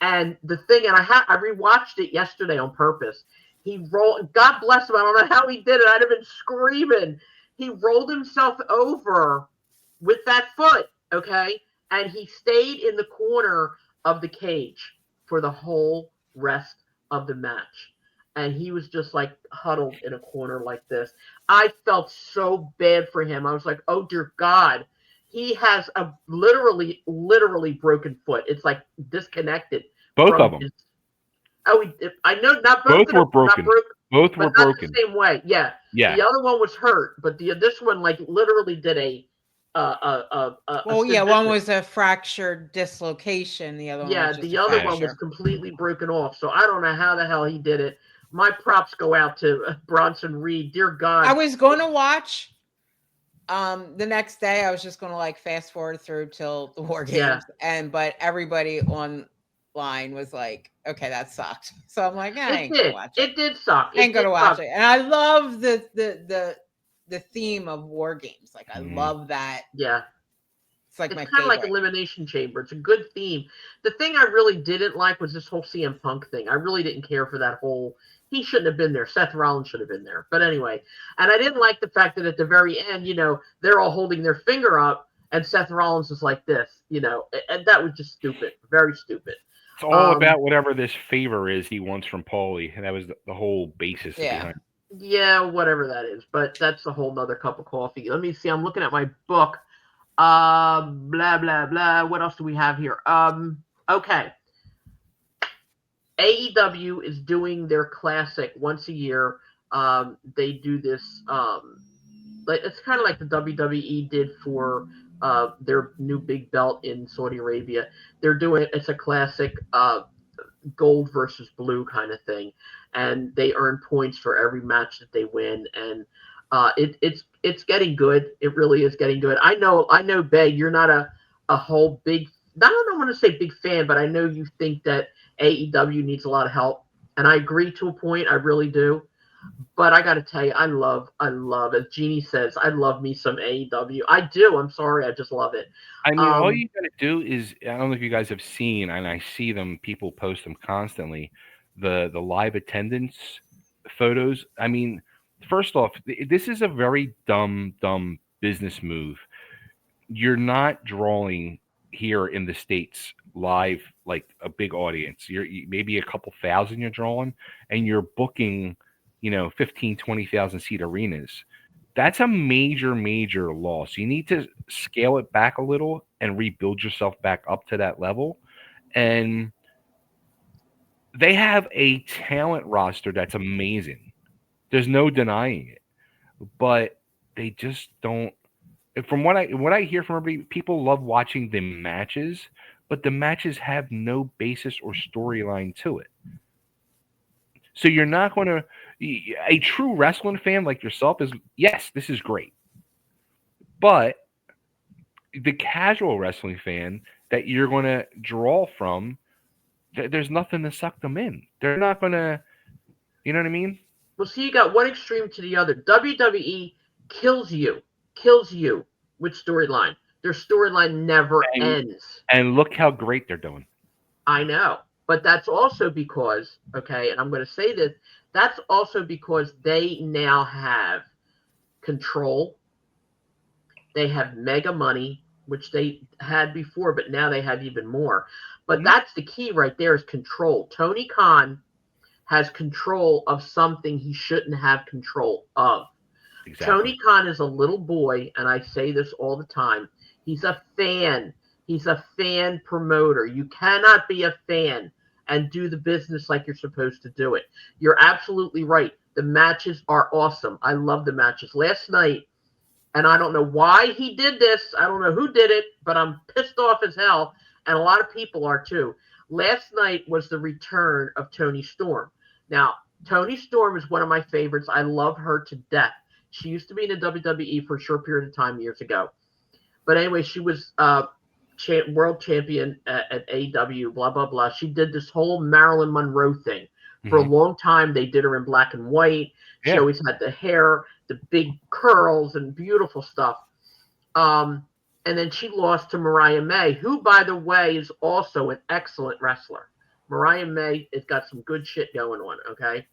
And the thing, and I rewatched it yesterday on purpose. He rolled. God bless him. I don't know how he did it. I'd have been screaming. He rolled himself over with that foot, okay? And he stayed in the corner of the cage for the whole rest of the match. And he was just like huddled in a corner like this. I felt so bad for him. I was like, oh, dear God. He has a literally broken foot. It's like disconnected. Both of them. I know not both were broken. Both were not broken. The same way. Yeah. Yeah. The other one was hurt, but this one like literally did one was a fractured dislocation. The other one was just the other one was completely broken off. So I don't know how the hell he did it. My props go out to Bronson Reed. Dear God. I was going to watch the next day. I was just going to like fast forward through till the War Games, but everybody online was like, "Okay, that sucked." So I'm like, I ain't gonna watch it. It did suck. I ain't gonna watch it. And I love the theme of War Games. Like I love that. Yeah. It's like it's my kind favorite. of like Elimination Chamber. It's a good theme. The thing I really didn't like was this whole CM Punk thing. I really didn't care for that whole. He shouldn't have been there. Seth Rollins should have been there. But anyway, and I didn't like the fact that at the very end, they're all holding their finger up, and Seth Rollins is like this, and that was just stupid. Very stupid. It's all about whatever this favor is he wants from Paulie, and that was the whole basis behind it. Yeah, whatever that is. But that's a whole nother cup of coffee. Let me see. I'm looking at my book. Blah, blah, blah. What else do we have here? Okay. AEW is doing their classic once a year. They do this. It's kind of like the WWE did for their new big belt in Saudi Arabia. They're doing it's a classic gold versus blue kind of thing, and they earn points for every match that they win. And it's getting good. It really is getting good. I know, Bay, you're not a whole big. I don't want to say big fan, but I know you think that AEW needs a lot of help. and I agree to a point. I really do. But I got to tell you, I love, as Jeannie says, I love me some AEW. I do. I'm sorry. I just love it. I mean, all you got to do is, I don't know if you guys have seen, and I see them, people post them constantly, the live attendance photos. I mean, first off, this is a very dumb business move. You're not drawing here in the States live like a big audience. Maybe a couple thousand you're drawing, and you're booking, 15, 20,000 seat arenas. That's a major loss. You need to scale it back a little and rebuild yourself back up to that level. And they have a talent roster that's amazing. There's no denying it. But they just don't. From what I hear from everybody, people love watching the matches, but the matches have no basis or storyline to it. So you're not going to. A true wrestling fan like yourself is, yes, this is great. But the casual wrestling fan that you're going to draw from, there's nothing to suck them in. They're not going to, you know what I mean? Well, see, you got one extreme to the other. WWE kills you with storyline. Their storyline never ends. And look how great they're doing. I know. But that's also because, okay, and I'm going to say this, that's also because they now have control. They have mega money, which they had before, but now they have even more. But that's the key right there, is control. Tony Khan has control of something he shouldn't have control of. Exactly. Tony Khan is a little boy, and I say this all the time. He's a fan. He's a fan promoter. You cannot be a fan and do the business like you're supposed to do it. You're absolutely right. The matches are awesome. I love the matches. Last night, and I don't know why he did this. I don't know who did it, but I'm pissed off as hell, and a lot of people are too. Last night was the return of Toni Storm. Now, Toni Storm is one of my favorites. I love her to death. She used to be in the WWE for a short period of time years ago. But anyway, she was world champion at AEW, blah, blah, blah. She did this whole Marilyn Monroe thing. For a long time, they did her in black and white. She always had the hair, the big curls, and beautiful stuff. And then she lost to Mariah May, who, by the way, is also an excellent wrestler. Mariah May has got some good shit going on, okay?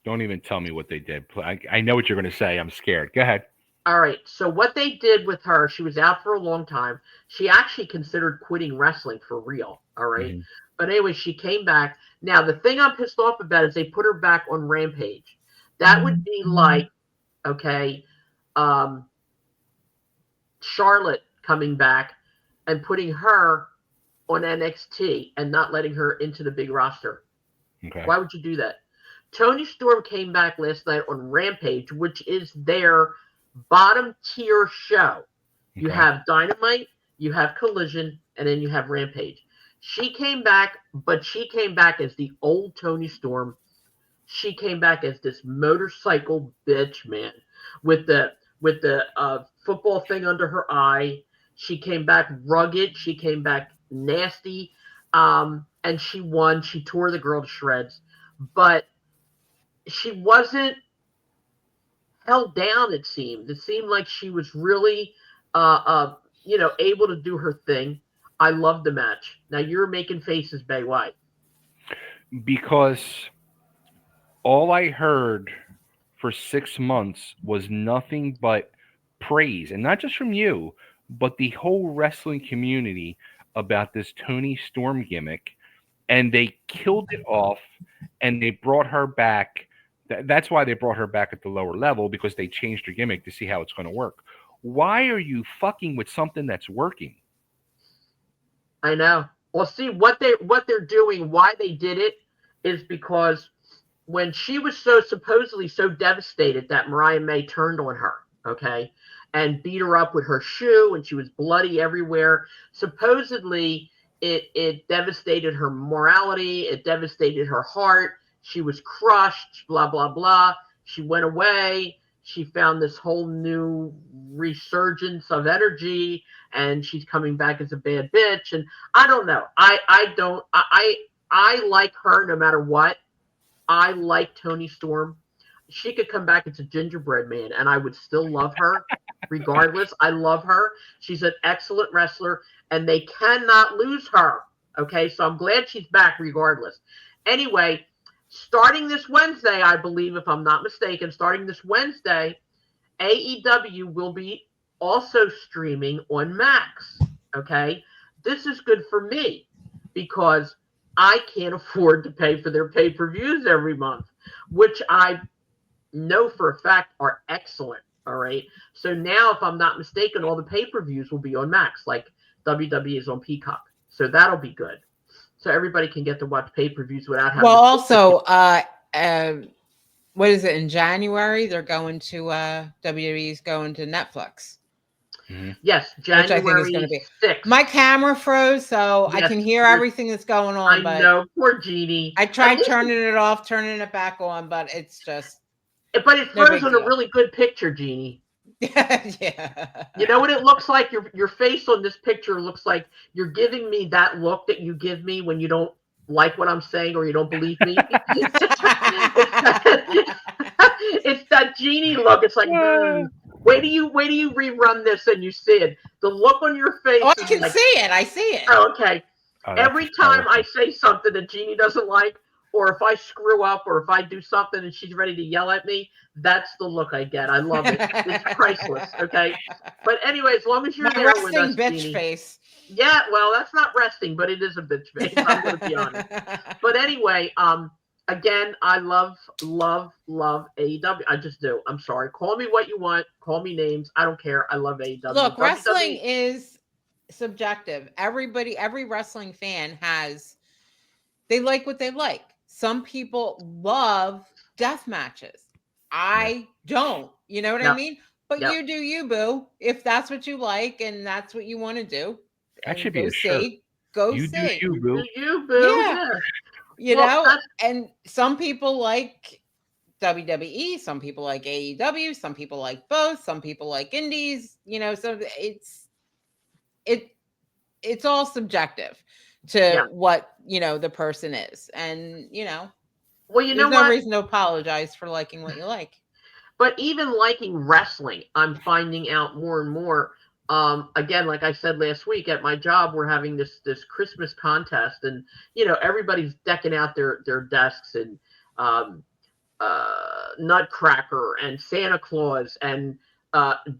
Don't even tell me what they did. I know what you're going to say. I'm scared. Go ahead. All right. So what they did with her, she was out for a long time. She actually considered quitting wrestling for real. All right. Mm-hmm. But anyway, she came back. Now, the thing I'm pissed off about is they put her back on Rampage. That would be like, okay, Charlotte coming back and putting her on NXT and not letting her into the big roster. Okay. Why would you do that? Toni Storm came back last night on Rampage, which is their bottom tier show. Okay. You have Dynamite, you have Collision, and then you have Rampage. She came back, but she came back as the old Toni Storm. She came back as this motorcycle bitch, man, with the football thing under her eye. She came back rugged. She came back nasty, and she won. She tore the girl to shreds, but she wasn't held down. It seemed like she was really, able to do her thing. I love the match. Now you're making faces, Bay. Why? Because all I heard for 6 months was nothing but praise, and not just from you, but the whole wrestling community about this Toni Storm gimmick, and they killed it off, and they brought her back. That's why they brought her back at the lower level, because they changed her gimmick to see how it's going to work. Why are you fucking with something that's working? I know. Well, see, what they're doing, why they did it, is because when she was supposedly so devastated that Mariah May turned on her, okay, and beat her up with her shoe, and she was bloody everywhere. Supposedly, it devastated her morality. It devastated her heart. She was crushed, blah, blah, blah. She went away. She found this whole new resurgence of energy, and she's coming back as a bad bitch. And I don't know. I like her no matter what. I like Toni Storm. She could come back as a gingerbread man, and I would still love her regardless. I love her. She's an excellent wrestler, and they cannot lose her. Okay, so I'm glad she's back regardless. Anyway, starting this Wednesday, I believe, if I'm not mistaken, starting this Wednesday, AEW will be also streaming on Max. Okay, this is good for me because I can't afford to pay for their pay-per-views every month, which I know for a fact are excellent. All right. So now, if I'm not mistaken, all the pay-per-views will be on Max, like WWE is on Peacock. So that'll be good. So everybody can get to watch pay-per-views without having. Well, also, what is it, in January? They're going to WWE's going to Netflix. Mm-hmm. Yes, January which I think is going to be 6th. My camera froze, so Yes, I can hear everything that's going on. I know, poor Jeannie. I tried turning it off, turning it back on, but it's just. But it froze on a really good picture, Jeannie. Yeah. You know what it looks like? Your face on this picture looks like you're giving me that look that you give me when you don't like what I'm saying or you don't believe me. It's that Jeannie look. It's like, wait do you rerun this and you see it. The look on your face. Oh, I can see it. I see it. Oh, okay. Every time I say something that Jeannie doesn't like, or if I screw up, or if I do something and she's ready to yell at me, that's the look I get. I love it. It's priceless. Okay. But anyway, as long as you're there with us, bitch Jeannie, face. Yeah, well, that's not resting, but it is a bitch face. I'm going to be honest. But anyway, again, I love AEW. I just do. I'm sorry. Call me what you want. Call me names. I don't care. I love AEW. Look, wrestling is subjective. Every wrestling fan they like what they like. Some people love death matches. I don't. You know what I mean? But you do you, boo. If that's what you like and that's what you want to do. That should be a shirt. Go you see. Do you, boo. You, boo. Yeah. You know, and some people like WWE, some people like AEW, some people like both, some people like indies, you know, so it's all subjective to what, you know, the person is. And, you know, well, there's no reason to apologize for liking what you like. But even liking wrestling, I'm finding out more and more. Again, like I said last week at my job, we're having this Christmas contest, and you know everybody's decking out their desks and Nutcracker and Santa Claus and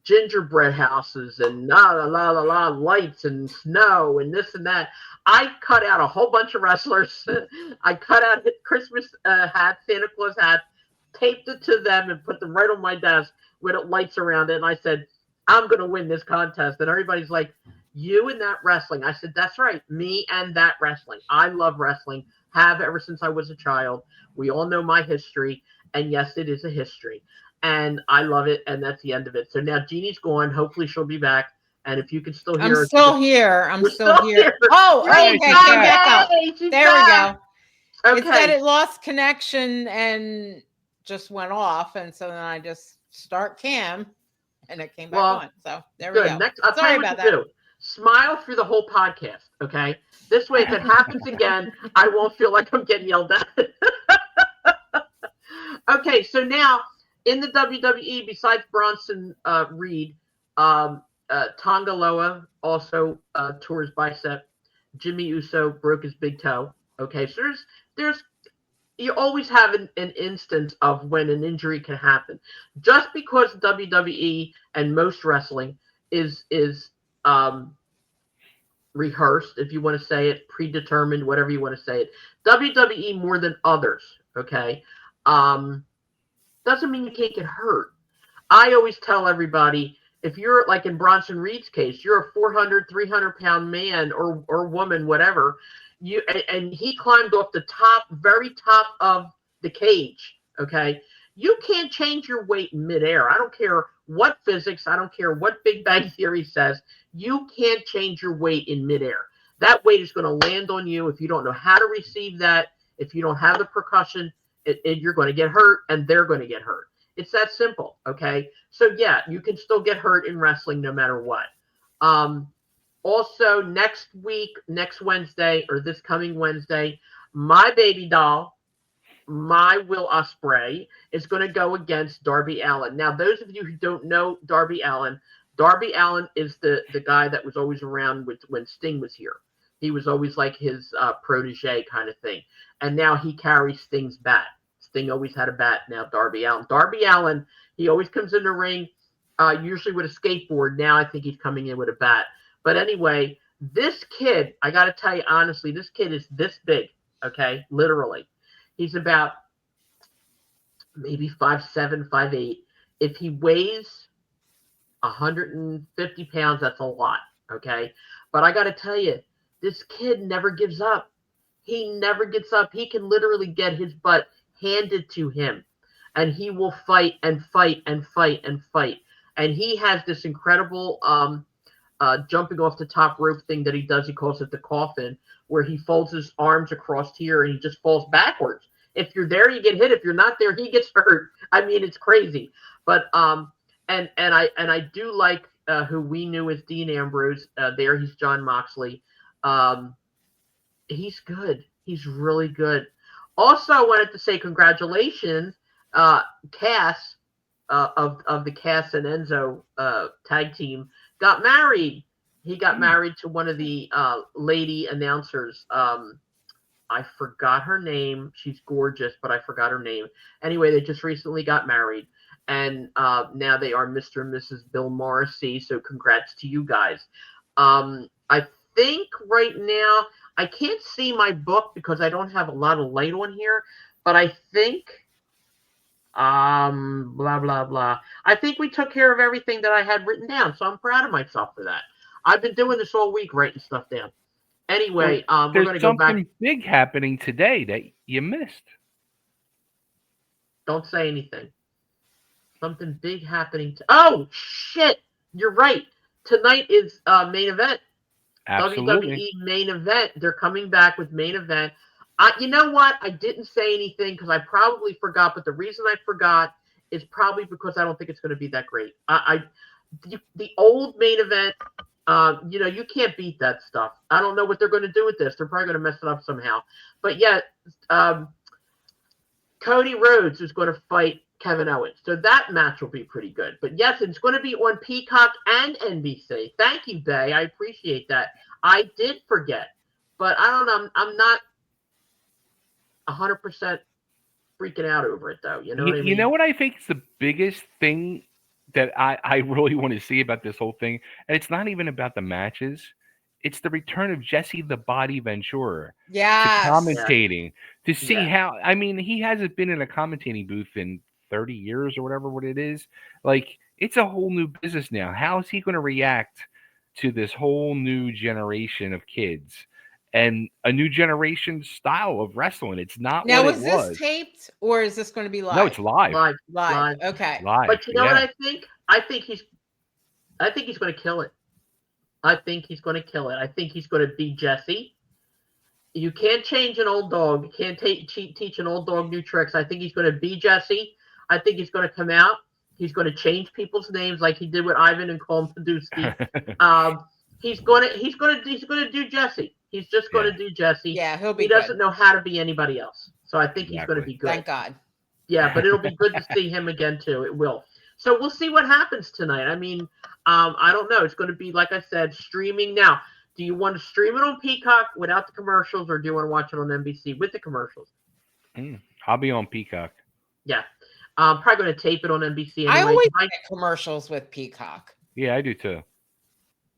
gingerbread houses and lights and snow and this and that. I cut out a whole bunch of wrestlers. I cut out Christmas hats, Santa Claus hats, taped it to them and put them right on my desk with lights around it. And I said, I'm going to win this contest. And everybody's like, you and that wrestling. I said, that's right. Me and that wrestling. I love wrestling. Have ever since I was a child. We all know my history. And yes, it is a history. And I love it. And that's the end of it. So now Jeannie's gone. Hopefully she'll be back. And if you can still hear her. I'm still here. Oh, okay. Came back up. There we go. Okay. It said it lost connection and just went off. And so then I just start cam. And it came back on. So there we go. Next, I'll tell you what to do. Smile through the whole podcast, okay? This way, if it happens again, I won't feel like I'm getting yelled at. Okay, so now in the WWE, besides Bronson Reed, Tonga Loa also tore his bicep. Jimmy Uso broke his big toe. Okay, so there's you always have an instance of when an injury can happen. Just because WWE and most wrestling is rehearsed, if you want to say it, predetermined, whatever you want to say it. WWE more than others, okay, doesn't mean you can't get hurt. I always tell everybody, if you're like in Bronson Reed's case, you're a 400, 300-pound man or woman, whatever, and he climbed off the very top of the cage, okay? You can't change your weight in midair. I don't care what physics, I don't care what Big Bang Theory says. You can't change your weight in midair. That weight is going to land on you if you don't know how to receive that. If you don't have the percussion, you're going to get hurt, and they're going to get hurt. It's that simple, okay? So, yeah, you can still get hurt in wrestling no matter what. Also, next Wednesday, or this coming Wednesday, my baby doll, my Will Ospreay is going to go against Darby Allin. Now, those of you who don't know Darby Allin is the guy that was always around when Sting was here. He was always like his protege kind of thing. And now he carries Sting's bat. Sting always had a bat. Now Darby Allin, he always comes in the ring, usually with a skateboard. Now I think he's coming in with a bat. But anyway, this kid, I got to tell you honestly, this kid is this big, okay? Literally. He's about maybe 5'7", 5'8". If he weighs 150 pounds, that's a lot, okay? But I got to tell you, this kid never gives up. He never gets up. He can literally get his butt handed to him, and he will fight and fight and fight and fight. And he has this incredible jumping off the top rope thing that he does. He calls it the coffin, where he folds his arms across here and he just falls backwards. If you're there, you get hit. If you're not there, he gets hurt. I mean, it's crazy. But and I do like who we knew as Dean Ambrose. There, he's Jon Moxley. He's good. He's really good. Also, I wanted to say congratulations, Cass of the Cass and Enzo tag team got married. He got married to one of the lady announcers. I forgot her name. She's gorgeous, but I forgot her name. Anyway, they just recently got married, and now they are Mr. and Mrs. Bill Morrissey. So congrats to you guys. I think right now I can't see my book because I don't have a lot of light on here, but I think blah blah blah. I think we took care of everything that I had written down, so I'm proud of myself for that. I've been doing this all week, writing stuff down. Anyway, we're going to go back. There's something big happening today that you missed. Don't say anything. Something big happening. Oh, shit. You're right. Tonight is main event. Absolutely. WWE main event. They're coming back with main event. You know what? I didn't say anything because I probably forgot, but the reason I forgot is probably because I don't think it's going to be that great. The old main event, you can't beat that stuff. I don't know what they're going to do with this. They're probably going to mess it up somehow. But yeah, Cody Rhodes is going to fight Kevin Owens. So that match will be pretty good. But yes, it's going to be on Peacock and NBC. Thank you, Bay. I appreciate that. I did forget. But I don't know. I'm not 100% freaking out over it, though. You know what I mean? You know what I think is the biggest thing that I really want to see about this whole thing? And it's not even about the matches. It's the return of Jesse the Body Ventura to commentating, to see how, I mean, he hasn't been in a commentating booth in 30 years or whatever what it is. Like, it's a whole new business now. How is he going to react to this whole new generation of kids and a new generation style of wrestling? It's not now, what was it was. this taped or is this going to be live? No, it's live. Live. Okay. Live. But you know what I think? I think he's going to kill it. I think he's going to kill it. I think he's going to beat Jesse. You can't change an old dog. You can't teach an old dog new tricks. I think he's going to beat Jesse. I think he's going to come out. He's going to change people's names like he did with Ivan and call him Padusky. He's going to do Jesse. He's just going to do Jesse. Yeah, he'll be. He doesn't know how to be anybody else. So I think he's going to be good. Thank God. Yeah, but it'll be good to see him again too. It will. So we'll see what happens tonight. I mean, I don't know. It's going to be, like I said, streaming. Now, do you want to stream it on Peacock without the commercials, or do you want to watch it on NBC with the commercials? I'll be on Peacock. Yeah. I'm probably going to tape it on NBC anyway. I always get commercials with Peacock. Yeah, I do too.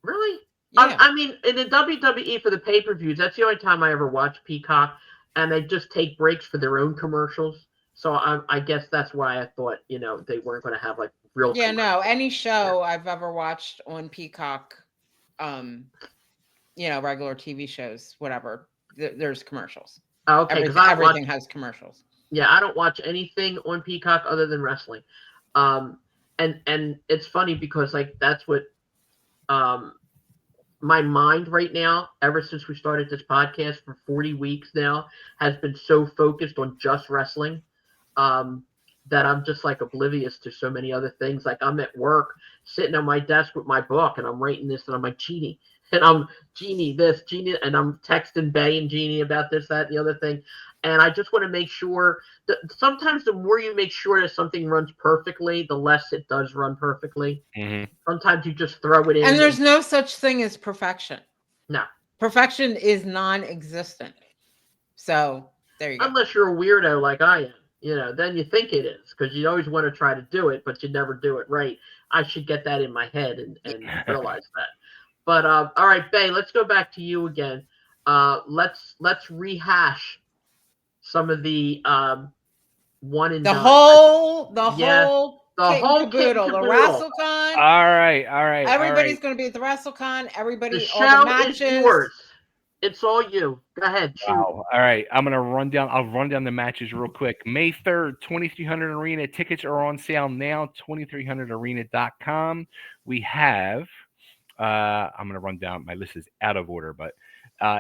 Really? Yeah. I mean, in the WWE for the pay-per-views, that's the only time I ever watch Peacock, and they just take breaks for their own commercials. So I guess that's why I thought, they weren't going to have like real. Yeah, no, any show I've ever watched on Peacock, regular TV shows, whatever, there's commercials. Oh, okay, everything has commercials. Yeah, I don't watch anything on Peacock other than wrestling. And it's funny because like that's what my mind right now, ever since we started this podcast for 40 weeks now, has been so focused on just wrestling. that I'm just like oblivious to so many other things. Like I'm at work sitting on my desk with my book and I'm writing this and I'm like, Jeannie, and I'm Jeannie this, Jeannie, and I'm texting Bay and Jeannie about this, that, and the other thing. And I just want to make sure that sometimes the more you make sure that something runs perfectly, the less it does run perfectly. Mm-hmm. Sometimes you just throw it in. And there's no such thing as perfection. No. Perfection is non-existent. So there you go. Unless you're a weirdo like I am, then you think it is because you always want to try to do it, but you never do it right. I should get that in my head and realize that. But all right, Bay, let's go back to you again. Let's rehash some of the one and the done. whole the whole caboodle, the WrestleCon. All right. Everybody's going to be at the WrestleCon. Everybody, the show all the matches. Is yours. It's all you. Go ahead. Shoot. Wow. All right. I'll run down the matches real quick. May 3rd, 2300 Arena. Tickets are on sale now, 2300arena.com. We have, I'm going to run down. My list is out of order, but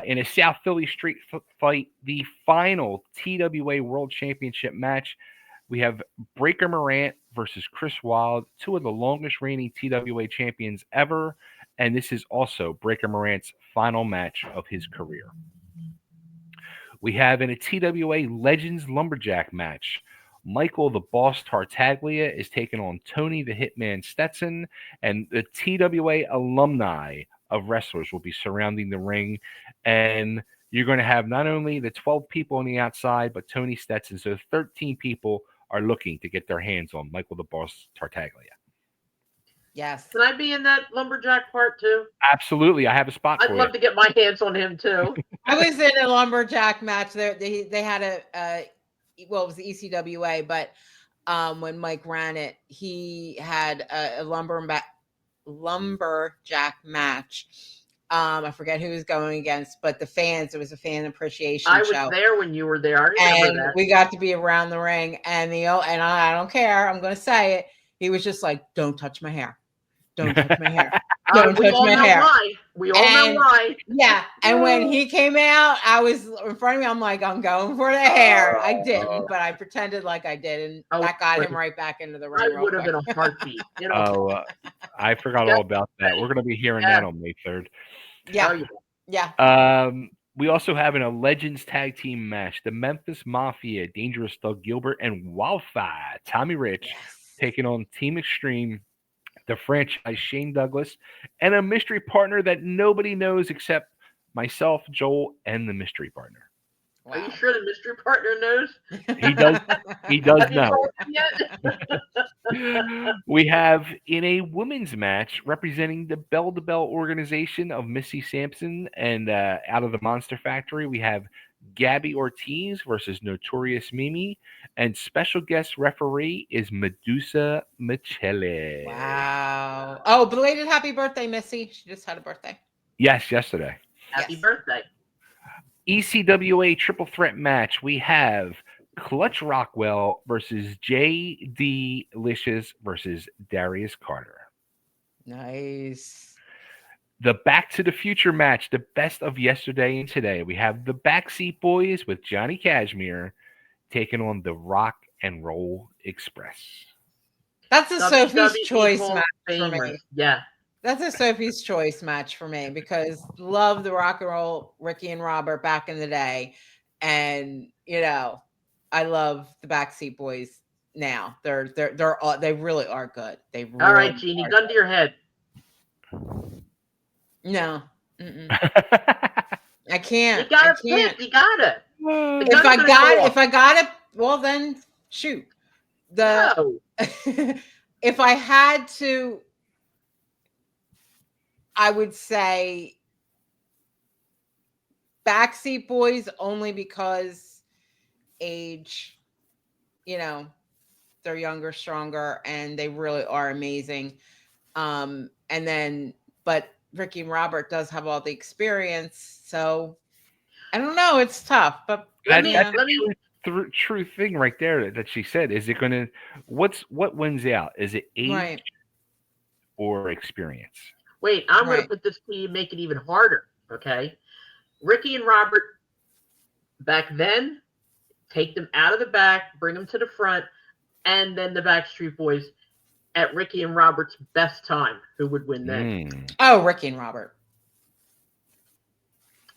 in a South Philly street fight, the final TWA World Championship match, we have Breaker Morant versus Chris Wilde, two of the longest reigning TWA champions ever. And this is also Breaker Morant's final match of his career. We have in a TWA Legends Lumberjack match, Michael the Boss Tartaglia is taking on Tony the Hitman Stetson, and the TWA alumni of wrestlers will be surrounding the ring. And you're going to have not only the 12 people on the outside, but Tony Stetson. So 13 people are looking to get their hands on Michael the Boss Tartaglia. Yes. Can I be in that lumberjack part too? Absolutely. I have a spot for you. I'd love to get my hands on him too. I was in a lumberjack match. They had it was the ECWA, but when Mike ran it, he had a lumberjack match. I forget who was going against, but it was a fan appreciation show. I was there when you were there. I remember that. We got to be around the ring, and I don't care. I'm going to say it. He was just like, "Don't touch my hair. Don't touch my hair. Don't touch my hair." We all know why. Yeah. And when he came out, I was in front of me. I'm like, I'm going for the hair. I didn't, but I pretended like I did, and that got him right back into the ring. I would have been a heartbeat. I forgot all about that. We're going to be hearing that on May 3rd. Yeah. Yeah. We also have in a Legends tag team match, the Memphis Mafia, Dangerous Doug Gilbert and Wildfire Tommy Rich taking on Team Extreme, the franchise Shane Douglas, and a mystery partner that nobody knows except myself, Joel, and the mystery partner. Wow. Are you sure the mystery partner knows? He does. He does know. We have in a women's match representing the Bell to Bell organization of Missy Sampson and out of the Monster Factory, we have Gabby Ortiz versus Notorious Mimi, and special guest referee is Medusa Michele. Wow. Oh, belated happy birthday, Missy. She just had a birthday. Yes, yesterday. Happy birthday. ECWA triple threat match. We have Clutch Rockwell versus J.D. Licious versus Darius Carter. Nice. The Back to the Future match, the best of yesterday and today. We have the Backseat Boys with Johnny Cashmere taking on the Rock and Roll Express. That's a Sophie's Choice match for me. Yeah. That's a Sophie's Choice match for me because love the Rock and Roll Ricky and Robert back in the day. And, I love the Backseat Boys now. They really are good. They really all right, Jeannie, gun to your head. No. I can't. You gotta pick. You gotta. If I got it, well then shoot. If I had to, I would say Backseat Boys only because age, they're younger, stronger, and they really are amazing. But Ricky and Robert does have all the experience, so I don't know. It's tough, but true thing right there that she said. Is it going to what wins out? Is it age or experience? Wait, I'm going to put this to you, make it even harder. Okay, Ricky and Robert back then, take them out of the back, bring them to the front, and then the Backstreet Boys at Ricky and Robert's best time. Who would win then? Oh, Ricky and Robert.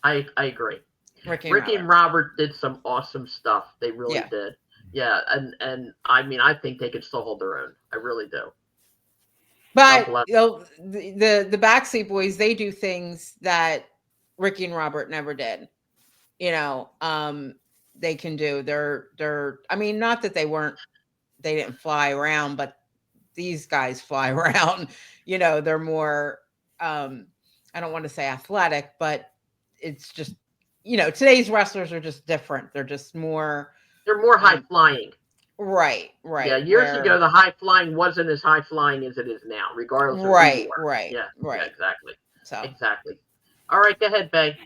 I agree. Ricky and Robert did some awesome stuff. They really did. Yeah, and I mean, I think they could still hold their own. I really do. But the Backstreet Boys, they do things that Ricky and Robert never did. They can do. They're. I mean, not that they didn't fly around, but these guys fly around. They're more. I don't want to say athletic, but it's just. Today's wrestlers are just different. They're just more. They're more high flying. Right. Yeah, years ago, the high flying wasn't as high flying as it is now, regardless of who you are. Right. Yeah, exactly. So exactly. All right, go ahead, Bay.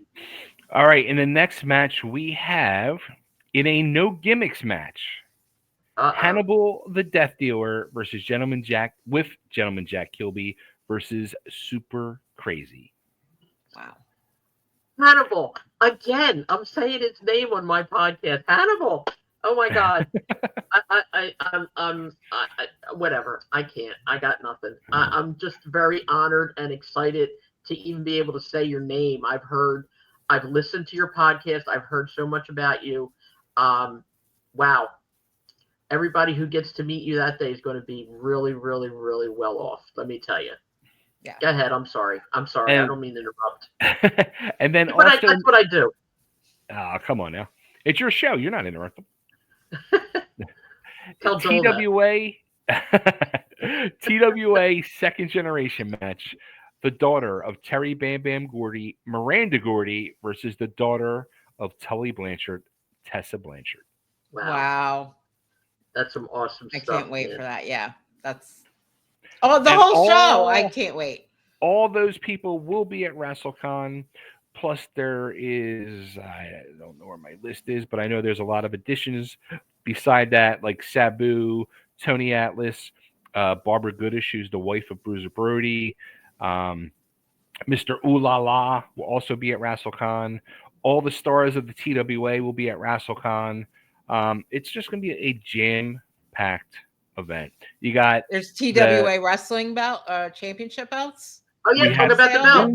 All right, in the next match we have in a no gimmicks match, Hannibal the Death Dealer versus Gentleman Jack Kilby versus Super Crazy. Wow. Hannibal again. I'm saying his name on my podcast. Hannibal. Oh my God. I'm whatever. I can't. I got nothing. I'm just very honored and excited to even be able to say your name. I've listened to your podcast. I've heard so much about you. Wow. Everybody who gets to meet you that day is going to be really, really, really well off. Let me tell you. Yeah. Go ahead. I'm sorry. I don't mean to interrupt. And then but that's what I do. Oh, come on now. It's your show. You're not interrupting. Tell Joel TWA second generation match. The daughter of Terry Bam Bam Gordy, Miranda Gordy, versus the daughter of Tully Blanchard, Tessa Blanchard. Wow. That's some awesome stuff. I can't wait for that. Yeah. That's the whole show. I can't wait. All those people will be at WrestleCon. Plus, there is, I don't know where my list is, but I know there's a lot of additions beside that, like Sabu, Tony Atlas, Barbara Goodish, who's the wife of Bruiser Brody. Mr. Ooh La La will also be at WrestleCon. All the stars of the TWA will be at WrestleCon. It's just going to be a jam-packed event. There's TWA wrestling belt, championship belts. Oh yeah, talk about the belt.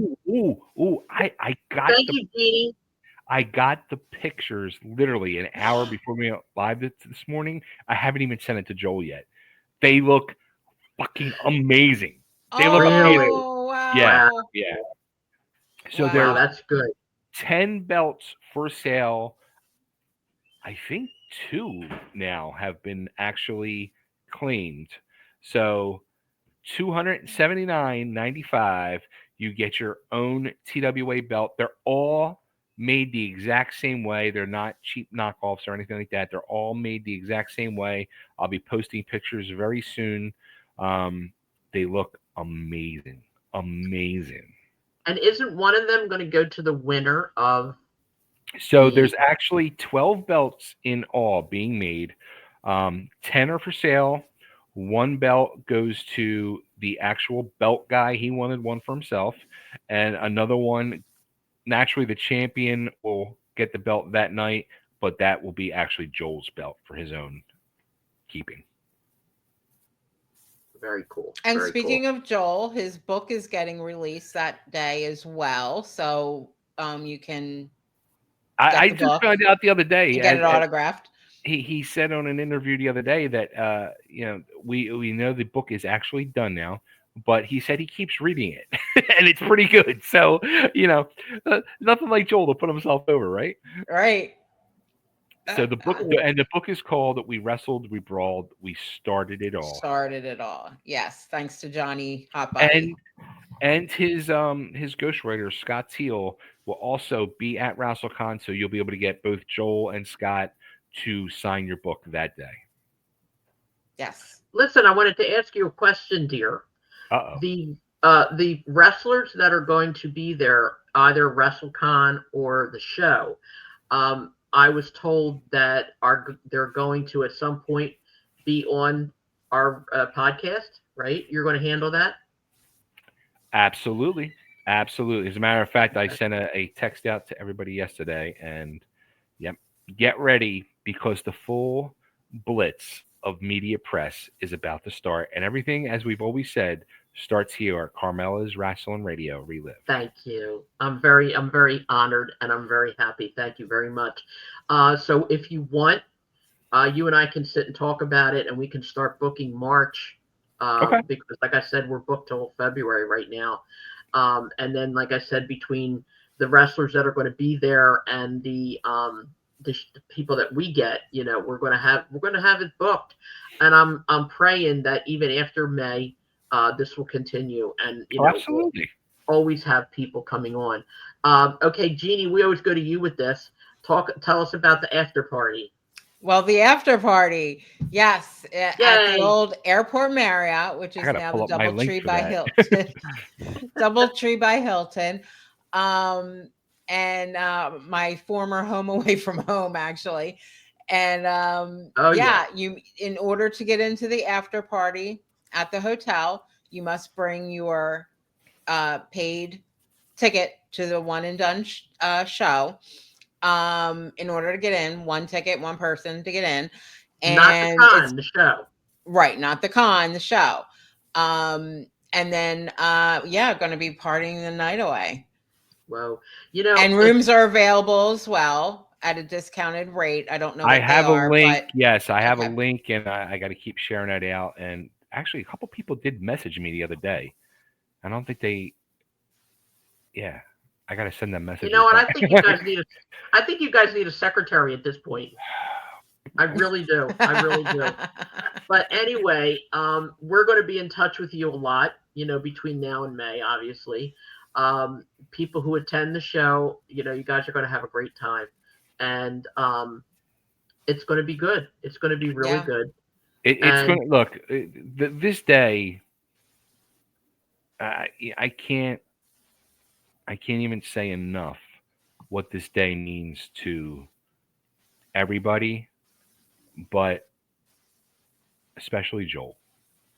I got. Thank you, Jeannie. I got the pictures literally an hour before we went live this morning. I haven't even sent it to Joel yet. They look fucking amazing. They look amazing. Wow. Yeah. So that's good. 10 belts for sale. I think 2 now have been actually claimed. So $279.95. You get your own TWA belt. They're all made the exact same way. They're not cheap knockoffs or anything like that. They're all made the exact same way. I'll be posting pictures very soon. They look amazing. Amazing. And isn't one of them going to go to the winner of? So there's actually 12 belts in all being made. 10 are for sale. 1 belt goes to the actual belt guy. He wanted one for himself. And another one, naturally, the champion will get the belt that night, but that will be actually Joel's belt for his own keeping. Very cool. And speaking of Joel, his book is getting released that day as well. So you can. I just found out the other day. Get it autographed. He said on an interview the other day that we know the book is actually done now, but he said he keeps reading it and it's pretty good. So nothing like Joel to put himself over, right? Right. So the book is called "We Wrestled, We Brawled, We Started It All." Started it all. Yes, thanks to Johnny Hot Body. And his ghostwriter Scott Teal will also be at WrestleCon, so you'll be able to get both Joel and Scott to sign your book that day. Yes. Listen, I wanted to ask you a question, dear. The wrestlers that are going to be there, either WrestleCon or the show, I was told that they're going to at some point be on our podcast, right? You're going to handle that? Absolutely. As a matter of fact, I sent a text out to everybody yesterday, and yep, get ready because the full blitz of media press is about to start, and everything, as we've always said, starts here at Carmela's Rasslin Radio Relive. Thank you. I'm very honored, and I'm very happy. Thank you very much. So if you want, you and I can sit and talk about it, and we can start booking March. Okay. Because, like I said, we're booked till February right now. And then, like I said, between the wrestlers that are going to be there and the people that we get, we're going to have it booked. And I'm praying that even after May, this will continue, and Absolutely. we'll always have people coming on. Okay, Jeannie, we always go to you with this. Tell us about the after party. Well, the after party, yes, at Yay. the old Airport Marriott, which is now the DoubleTree by Hilton. DoubleTree by Hilton. And my former home away from home, actually. And you, in order to get into the after party at the hotel, you must bring your paid ticket to the one and done show. In order to get in, one ticket, one person to get in, and not the con, the show. Right, not the con, the show. And then going to be partying the night away. Well, and rooms are available as well at a discounted rate. I don't know. I have a link. But, yes, I have a link, and I got to keep sharing that out. And actually, a couple people did message me the other day. I don't think they. Yeah. I gotta send that message. And I think you guys need a secretary at this point. I really do. But anyway, we're going to be in touch with you a lot. Between now and May, obviously. People who attend the show, you guys are going to have a great time, and it's going to be good. It's going to be really good. It's going to look. This day, I can't even say enough what this day means to everybody, but especially Joel.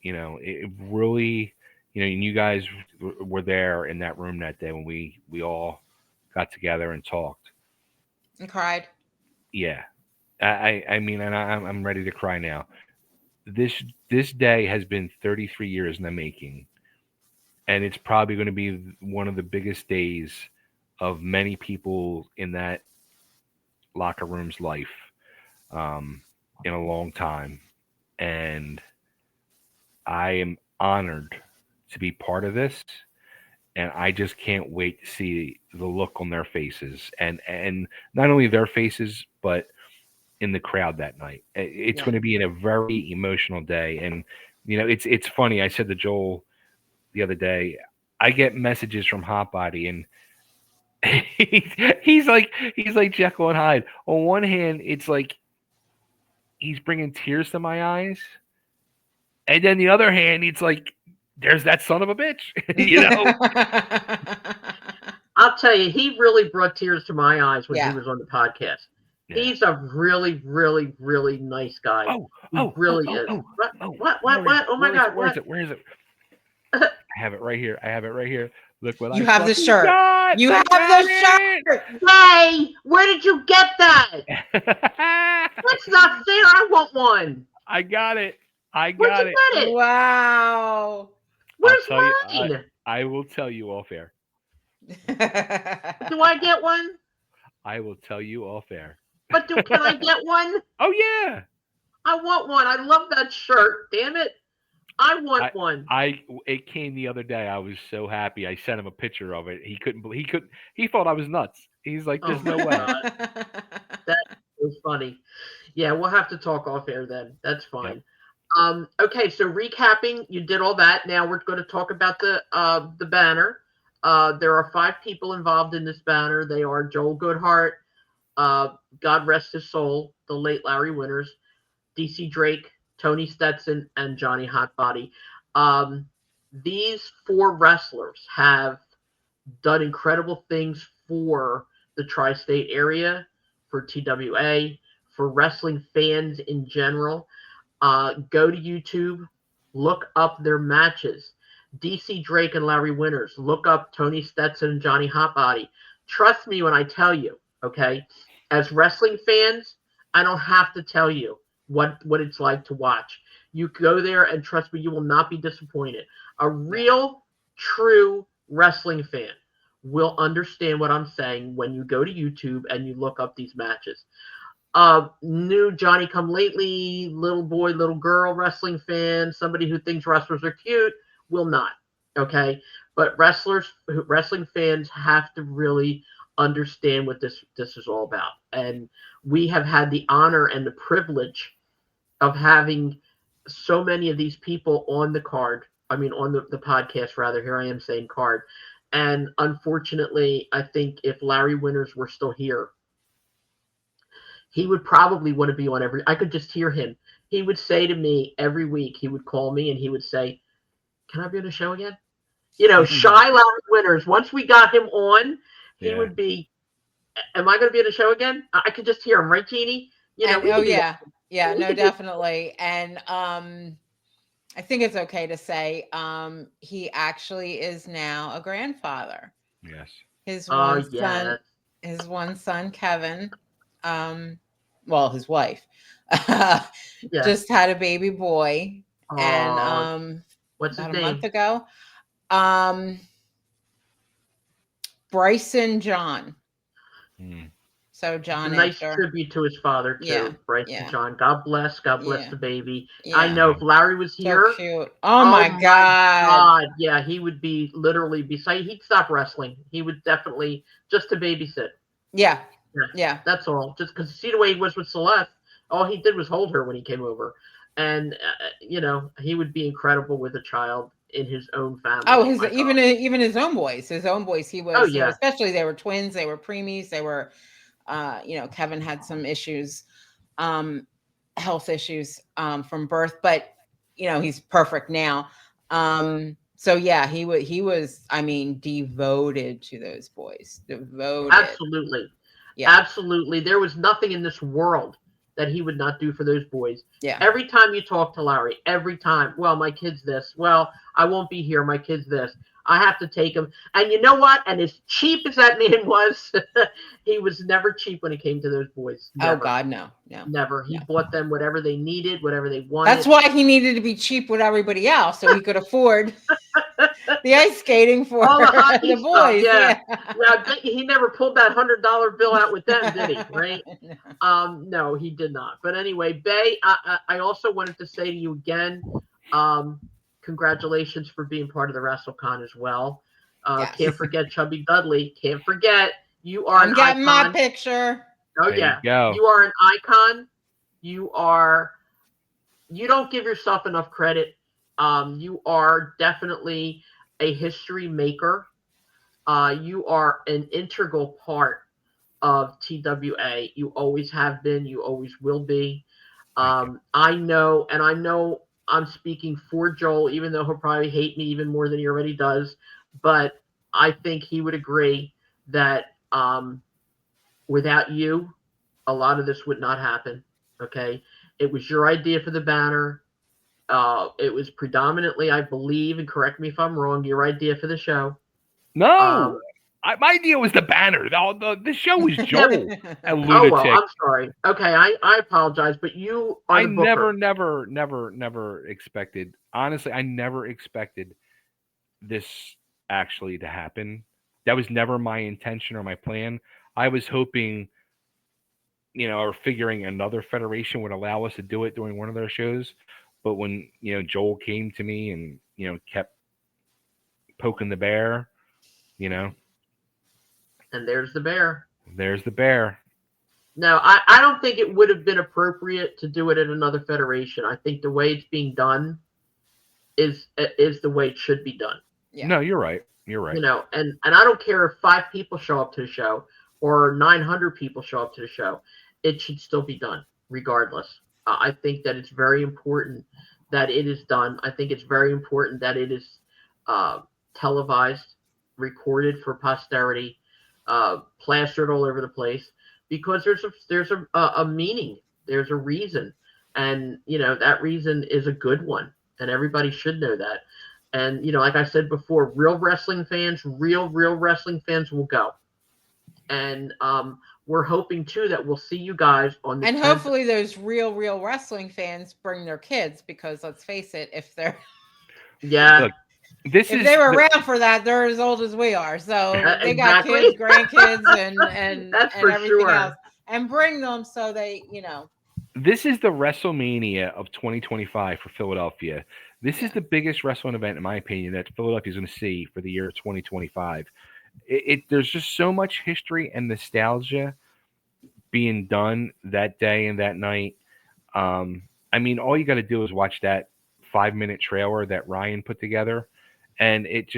It really, and you guys were there in that room that day when we all got together and talked. And cried. Yeah. I mean, and I'm ready to cry now. This day has been 33 years in the making. And it's probably going to be one of the biggest days of many people in that locker room's life in a long time. And I am honored to be part of this. And I just can't wait to see the look on their faces. And not only their faces, but in the crowd that night. It's going to be a very emotional day. And, it's funny. I said to Joel the other day, I get messages from Hot Body, and he's like Jekyll and Hyde. On one hand, it's like he's bringing tears to my eyes, and then the other hand, it's like there's that son of a bitch, I'll tell you, he really brought tears to my eyes when he was on the podcast. Yeah. He's a really, really, really nice guy. He really is. What? Oh my God! Where is it? I have it right here. Look what you have the shirt. Got. You have the shirt. Hey, where did you get that? That's not fair. I want one. I got it. Where'd you get it? Wow. Where's mine? I will tell you off air. Do I get one? I will tell you off air. But can I get one? Oh yeah. I want one. I love that shirt. Damn it. I want one. It came the other day. I was so happy. I sent him a picture of it. He couldn't believe. He thought I was nuts. He's like, "There's no way." That was funny. Yeah, we'll have to talk off air then. That's fine. Yep. Okay, so recapping, you did all that. Now we're going to talk about the banner. There are 5 people involved in this banner. They are Joel Goodhart, God rest his soul, the late Larry Winters, DC Drake, Tony Stetson, and Johnny Hotbody. These 4 wrestlers have done incredible things for the tri-state area, for TWA, for wrestling fans in general. Go to YouTube, look up their matches. DC Drake and Larry Winters. Look up Tony Stetson and Johnny Hotbody. Trust me when I tell you, okay? As wrestling fans, I don't have to tell you. what it's like to watch. You go there and trust me, you will not be disappointed. A real, true wrestling fan will understand what I'm saying when you go to YouTube and you look up these matches. New Johnny come lately, little boy, little girl wrestling fan, somebody who thinks wrestlers are cute will not. Okay. But wrestling fans have to really understand what this is all about. And we have had the honor and the privilege of having so many of these people on the card. I mean, on the podcast, rather. Here I am saying card. And unfortunately, I think if Larry Winters were still here, he would probably want to be on I could just hear him. He would say to me every week, he would call me and he would say, "Can I be on the show again?" Shy Larry Winters. Once we got him on, he would be, "Am I going to be on the show again?" I could just hear him, right, Jeannie? Yeah, no, definitely. And I think it's okay to say he actually is now a grandfather. Yes. His one son, Kevin, his wife, just had a baby boy. And what's his name? A month ago. Bryson John. So John, a nice tribute to his father too. Bryson John. God bless the baby. I know if Larry was here, so cute. Oh my God. Yeah, he would be literally beside. He'd stop wrestling. He would definitely just to babysit. Yeah. That's all. Just because see the way he was with Celeste, all he did was hold her when he came over, and he would be incredible with a child in his own family. Oh, even his own boys. He was. Especially they were twins. They were preemies. They were. Kevin had some issues, health issues from birth, but he's perfect now. So yeah, he was. I mean, devoted to those boys. Devoted. Absolutely. Yeah. Absolutely. There was nothing in this world that he would not do for those boys. Yeah. Every time you talk to Larry, every time, well, my kid's this. Well, I won't be here. My kid's this. I have to take him. And you know what? And as cheap as that man was, he was never cheap when it came to those boys. Never. Oh, God, no. Never. He bought them whatever they needed, whatever they wanted. That's why he needed to be cheap with everybody else, so he could afford the ice skating for the boys. Yeah. He never pulled that $100 bill out with them, did he? Right? No, he did not. But anyway, Bay, I also wanted to say to you again, congratulations for being part of the WrestleCon as well. Can't forget Chubby Dudley. Can't forget you are I'm getting my picture. Oh yeah, you are an icon. You don't give yourself enough credit. You are definitely a history maker. You are an integral part of TWA. You always have been. You always will be. I know I'm speaking for Joel, even though he'll probably hate me even more than he already does. But I think he would agree that without you, a lot of this would not happen. Okay. It was your idea for the banner. It was predominantly, I believe, and correct me if I'm wrong, your idea for the show. No. My idea was the banner. The show was Joel. A lunatic. Oh, well, I'm sorry. Okay, I apologize, but you are I never expected. Honestly, I never expected this actually to happen. That was never my intention or my plan. I was hoping, or figuring another federation would allow us to do it during one of their shows. But when, Joel came to me and, kept poking the bear, And there's the bear. There's the bear. No, I don't think it would have been appropriate to do it at another federation. I think the way it's being done is the way it should be done. Yeah. No, you're right. You're right. And I don't care if 5 people show up to the show or 900 people show up to the show. It should still be done regardless. I think that it's very important that it is done. I think it's very important that it is televised, recorded for posterity, plastered all over the place, because there's a meaning, there's a reason, and that reason is a good one, and everybody should know that. And like I said before, real wrestling fans will go. And we're hoping too that we'll see you guys on the And 10th. hopefully those real wrestling fans bring their kids, because let's face it, if they're Look, if they were around for that, they're as old as we are. So they got exactly. kids, grandkids, and That's and for everything sure. else. And bring them so they, This is the WrestleMania of 2025 for Philadelphia. This is the biggest wrestling event, in my opinion, that Philadelphia is going to see for the year 2025. There's just so much history and nostalgia being done that day and that night. I mean, all you got to do is watch that 5-minute trailer that Ryan put together, and it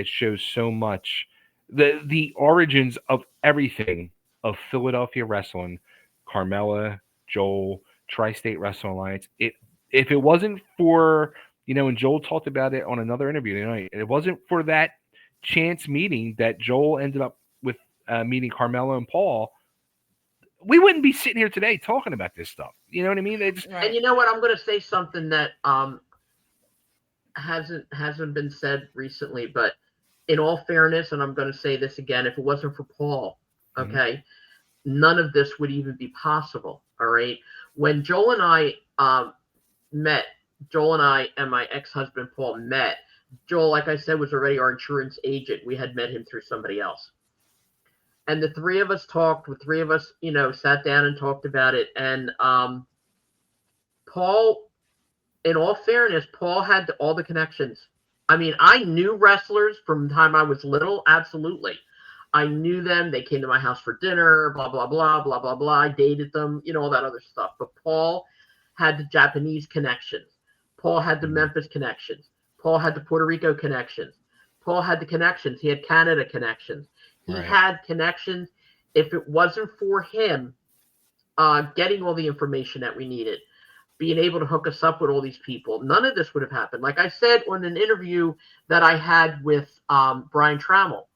shows so much the origins of everything of Philadelphia wrestling. Carmela, Joel, Tri-State Wrestling Alliance. If it wasn't for, and Joel talked about it on another interview tonight, it wasn't for that chance meeting that Joel ended up with meeting Carmela and Paul, we wouldn't be sitting here today talking about this stuff. You know what I mean? And you know what? I'm going to say something that hasn't been said recently, but in all fairness, and I'm going to say this again, if it wasn't for Paul, okay, none of this would even be possible. All right. When Joel and I met, Joel and I and my ex-husband Paul met. Joel, like I said, was already our insurance agent. We had met him through somebody else. And the three of us talked, sat down and talked about it. And Paul, in all fairness, Paul had all the connections. I mean, I knew wrestlers from the time I was little. Absolutely. I knew them. They came to my house for dinner, blah, blah, blah, blah, blah, blah. I dated them, all that other stuff. But Paul had the Japanese connections. Paul had the Memphis connections. Paul had the Puerto Rico connections. Paul had the connections. He had Canada connections. He had connections. If it wasn't for him getting all the information that we needed, being able to hook us up with all these people, none of this would have happened. Like I said on an interview that I had with Brian Trammell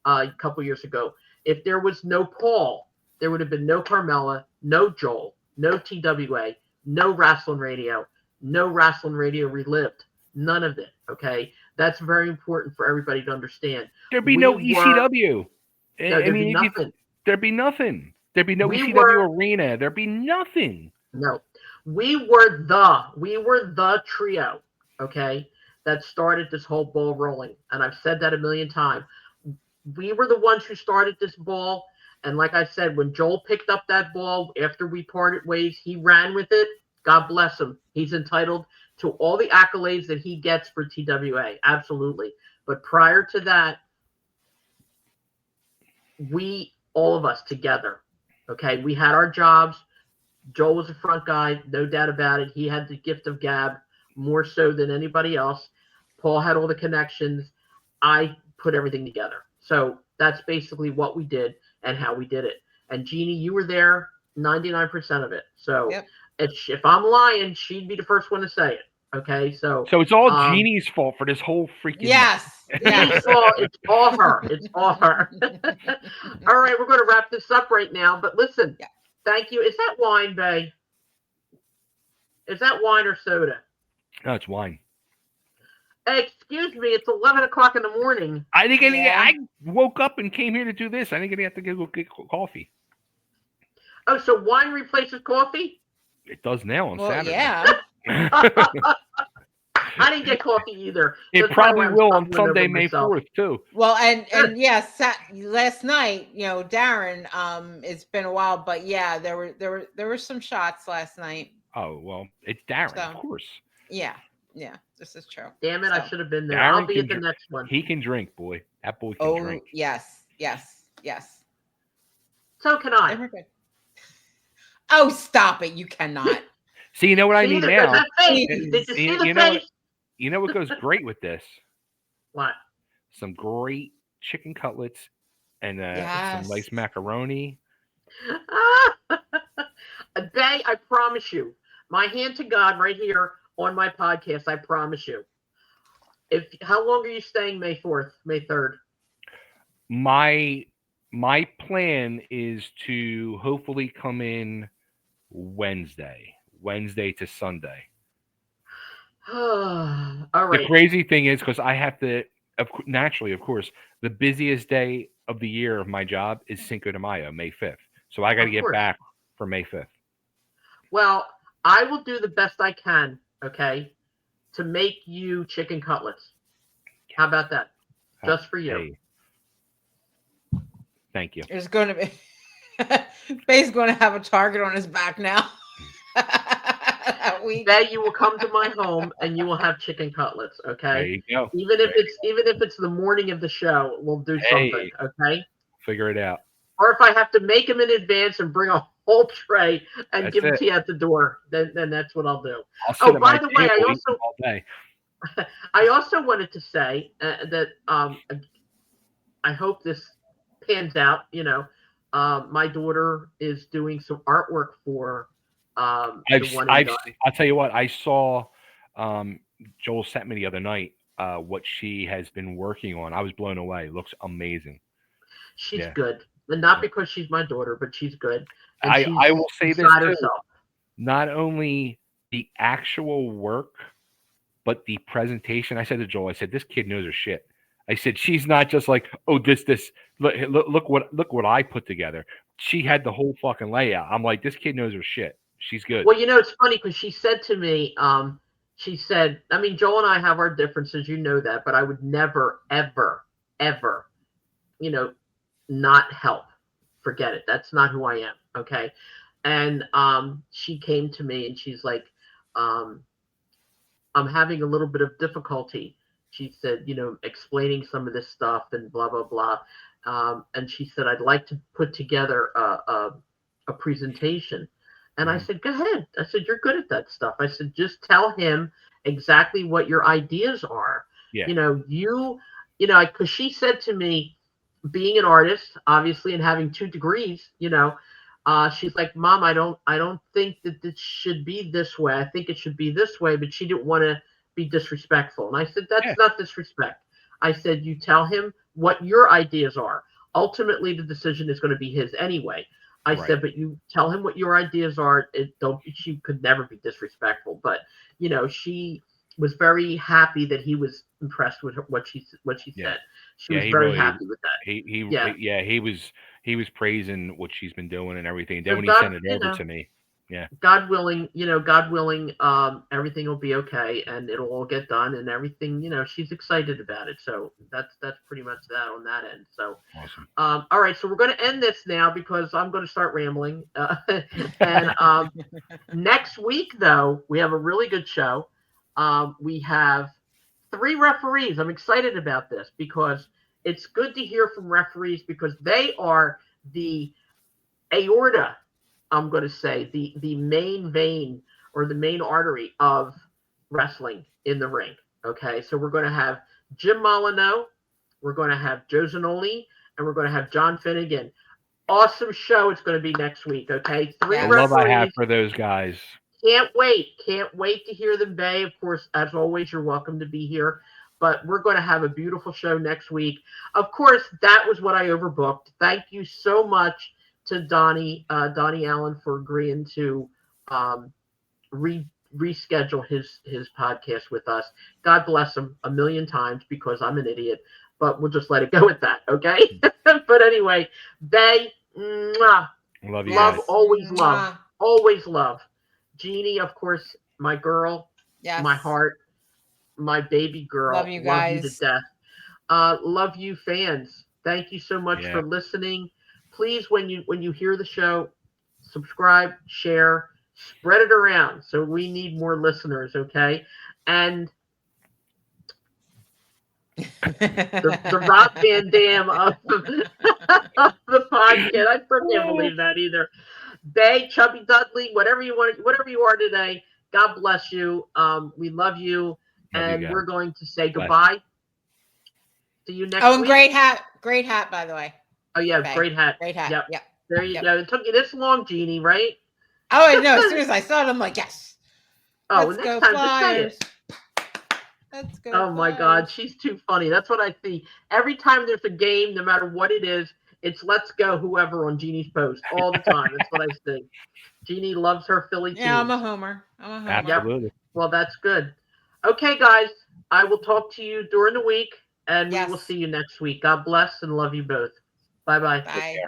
a couple years ago, if there was no Paul, there would have been no Carmela, no Joel, no TWA, no Rasslin Radio, no Rasslin Radio Relived. None of it, okay? That's very important for everybody to understand. There'd be no ECW. There'd be nothing. There'd be nothing. There'd be no ECW arena. There'd be nothing. No. We were the trio, okay, that started this whole ball rolling. And I've said that a million times. We were the ones who started this ball. And like I said, when Joel picked up that ball after we parted ways, he ran with it. God bless him. He's entitled to all the accolades that he gets for TWA. Absolutely. But prior to that, all of us together, okay, we had our jobs. Joel was the front guy, no doubt about it. He had the gift of gab more so than anybody else. Paul had all the connections. I put everything together. So that's basically what we did and how we did it. And Jeannie, you were there 99% of it. So if I'm lying, she'd be the first one to say it. Okay, so it's all Jeannie's fault for this whole freaking Jeannie's fault. It's all her. It's all her. All right, we're going to wrap this up right now. But listen, thank you. Is that wine, Bay? Is that wine or soda? No, it's wine. Hey, excuse me. It's 11 o'clock in the morning. I woke up and came here to do this. I think I have to go get coffee. Oh, so wine replaces coffee? It does now on Saturday. Yeah. I didn't get coffee either. It probably will on Sunday, May 4th, too. Well, and yes, last night, Darren, it's been a while, but yeah, there were some shots last night. Oh, well, it's Darren, of course. Yeah, this is true. Damn it, I should have been there. Darren I'll be at the next one. He can drink, boy. That boy can drink. Oh, yes. So can I. Oh, stop it. You cannot. See, you know what I need now? Did you see the face? You know what goes great with this? What? Some great chicken cutlets and some nice macaroni. Bay, I promise you, my hand to God right here on my podcast, I promise you. How long are you staying May 4th, May 3rd? My plan is to hopefully come in Wednesday to Sunday. All right. The crazy thing is, because I have to, naturally, of course, the busiest day of the year of my job is Cinco de Mayo, May 5th. So I got to Of get course. back for May 5th. Well, I will do the best I can, okay, to make you chicken cutlets. How about that? Just for you. Hey. Thank you. There's going to be Faye's going to have a target on his back now. That week. Today you will come to my home and you will have chicken cutlets, okay? There you go. Even if it's the morning of the show, we'll do something, okay? Figure it out. Or if I have to make them in advance and bring a whole tray and give them to you at the door, then that's what I'll do. I'll by the way, I also wanted to say that I hope this pans out. My daughter is doing some artwork for I'll tell you what, I saw Joel sent me the other night what she has been working on. I was blown away. It looks amazing. She's good. And not because she's my daughter, but she's good. And I will say this too. Herself. Not only the actual work, but the presentation. I said to Joel, I said, this kid knows her shit. I said, she's not just like, oh, this. Look what I put together. She had the whole fucking layout. I'm like, this kid knows her shit. She's good. Well, it's funny because she said to me, she said, I mean, Joel and I have our differences, you know that, but I would never, ever, ever, not help. Forget it. That's not who I am. Okay. And she came to me and she's like, I'm having a little bit of difficulty. She said, explaining some of this stuff and blah, blah, blah. And she said, I'd like to put together a presentation. And I said, go ahead. I said, you're good at that stuff. I said, just tell him exactly what your ideas are. Yeah. Because she said to me, being an artist, obviously, and having 2 degrees, she's like, Mom, I don't think that this should be this way. I think it should be this way. But she didn't want to be disrespectful. And I said, that's not disrespect. I said, you tell him what your ideas are. Ultimately, the decision is going to be his anyway. I said, but you tell him what your ideas are. She could never be disrespectful. But, she was very happy that he was impressed with what she said. She was very happy with that. He was praising what she's been doing and everything. Then when he sent it over to me, God willing, everything will be okay and it'll all get done and everything. She's excited about it. So that's pretty much that on that end. So awesome. All right, so we're going to end this now because I'm going to start rambling. And next week, though, we have a really good show. We have 3 referees. I'm excited about this because it's good to hear from referees because they are the aorta, I'm going to say, the main vein or the main artery of wrestling in the ring. Okay, so we're going to have Jim Molyneux, we're going to have Joe Zanoli, and we're going to have John Finnegan. Awesome show it's going to be next week. Okay, 3 referees. Love I have for those guys. Can't wait to hear them, Bay. Of course, as always, you're welcome to be here. But we're going to have a beautiful show next week. Of course, that was what I overbooked. Thank you so much to Donnie Allen for agreeing to reschedule his podcast with us. God bless him a million times because I'm an idiot. But we'll just let it go at that, okay? But anyway, Bay, mwah, love you. Love, guys. Always love. Always love. Jeannie, of course, my girl, my heart, my baby girl. Love you guys. Love you to death. Love you, fans. Thank you so much for listening. Please, when you hear the show, subscribe, share, spread it around. So we need more listeners, okay? And the Rob Van Dam of the podcast. I can't believe that either. Bay, Chubby Dudley, whatever you are today. God bless you. We love you, and we're going to say goodbye. See you next week. And great hat, by the way. Oh yeah, Bay. Great hat. Yep. There you go. It took you this long, Jeannie, right? Oh no! As soon as I saw it, I'm like, yes. Oh, Let's next go time, Flyers. Let's go. Oh my God, she's too funny. That's what I see every time there's a game, no matter what it is. It's let's go whoever on Jeannie's post all the time. That's what I see. Jeannie loves her Philly team. Yeah, I'm a homer. Absolutely. Yep. Well, that's good. Okay, guys, I will talk to you during the week, and we will see you next week. God bless and love you both. Bye-bye. Bye.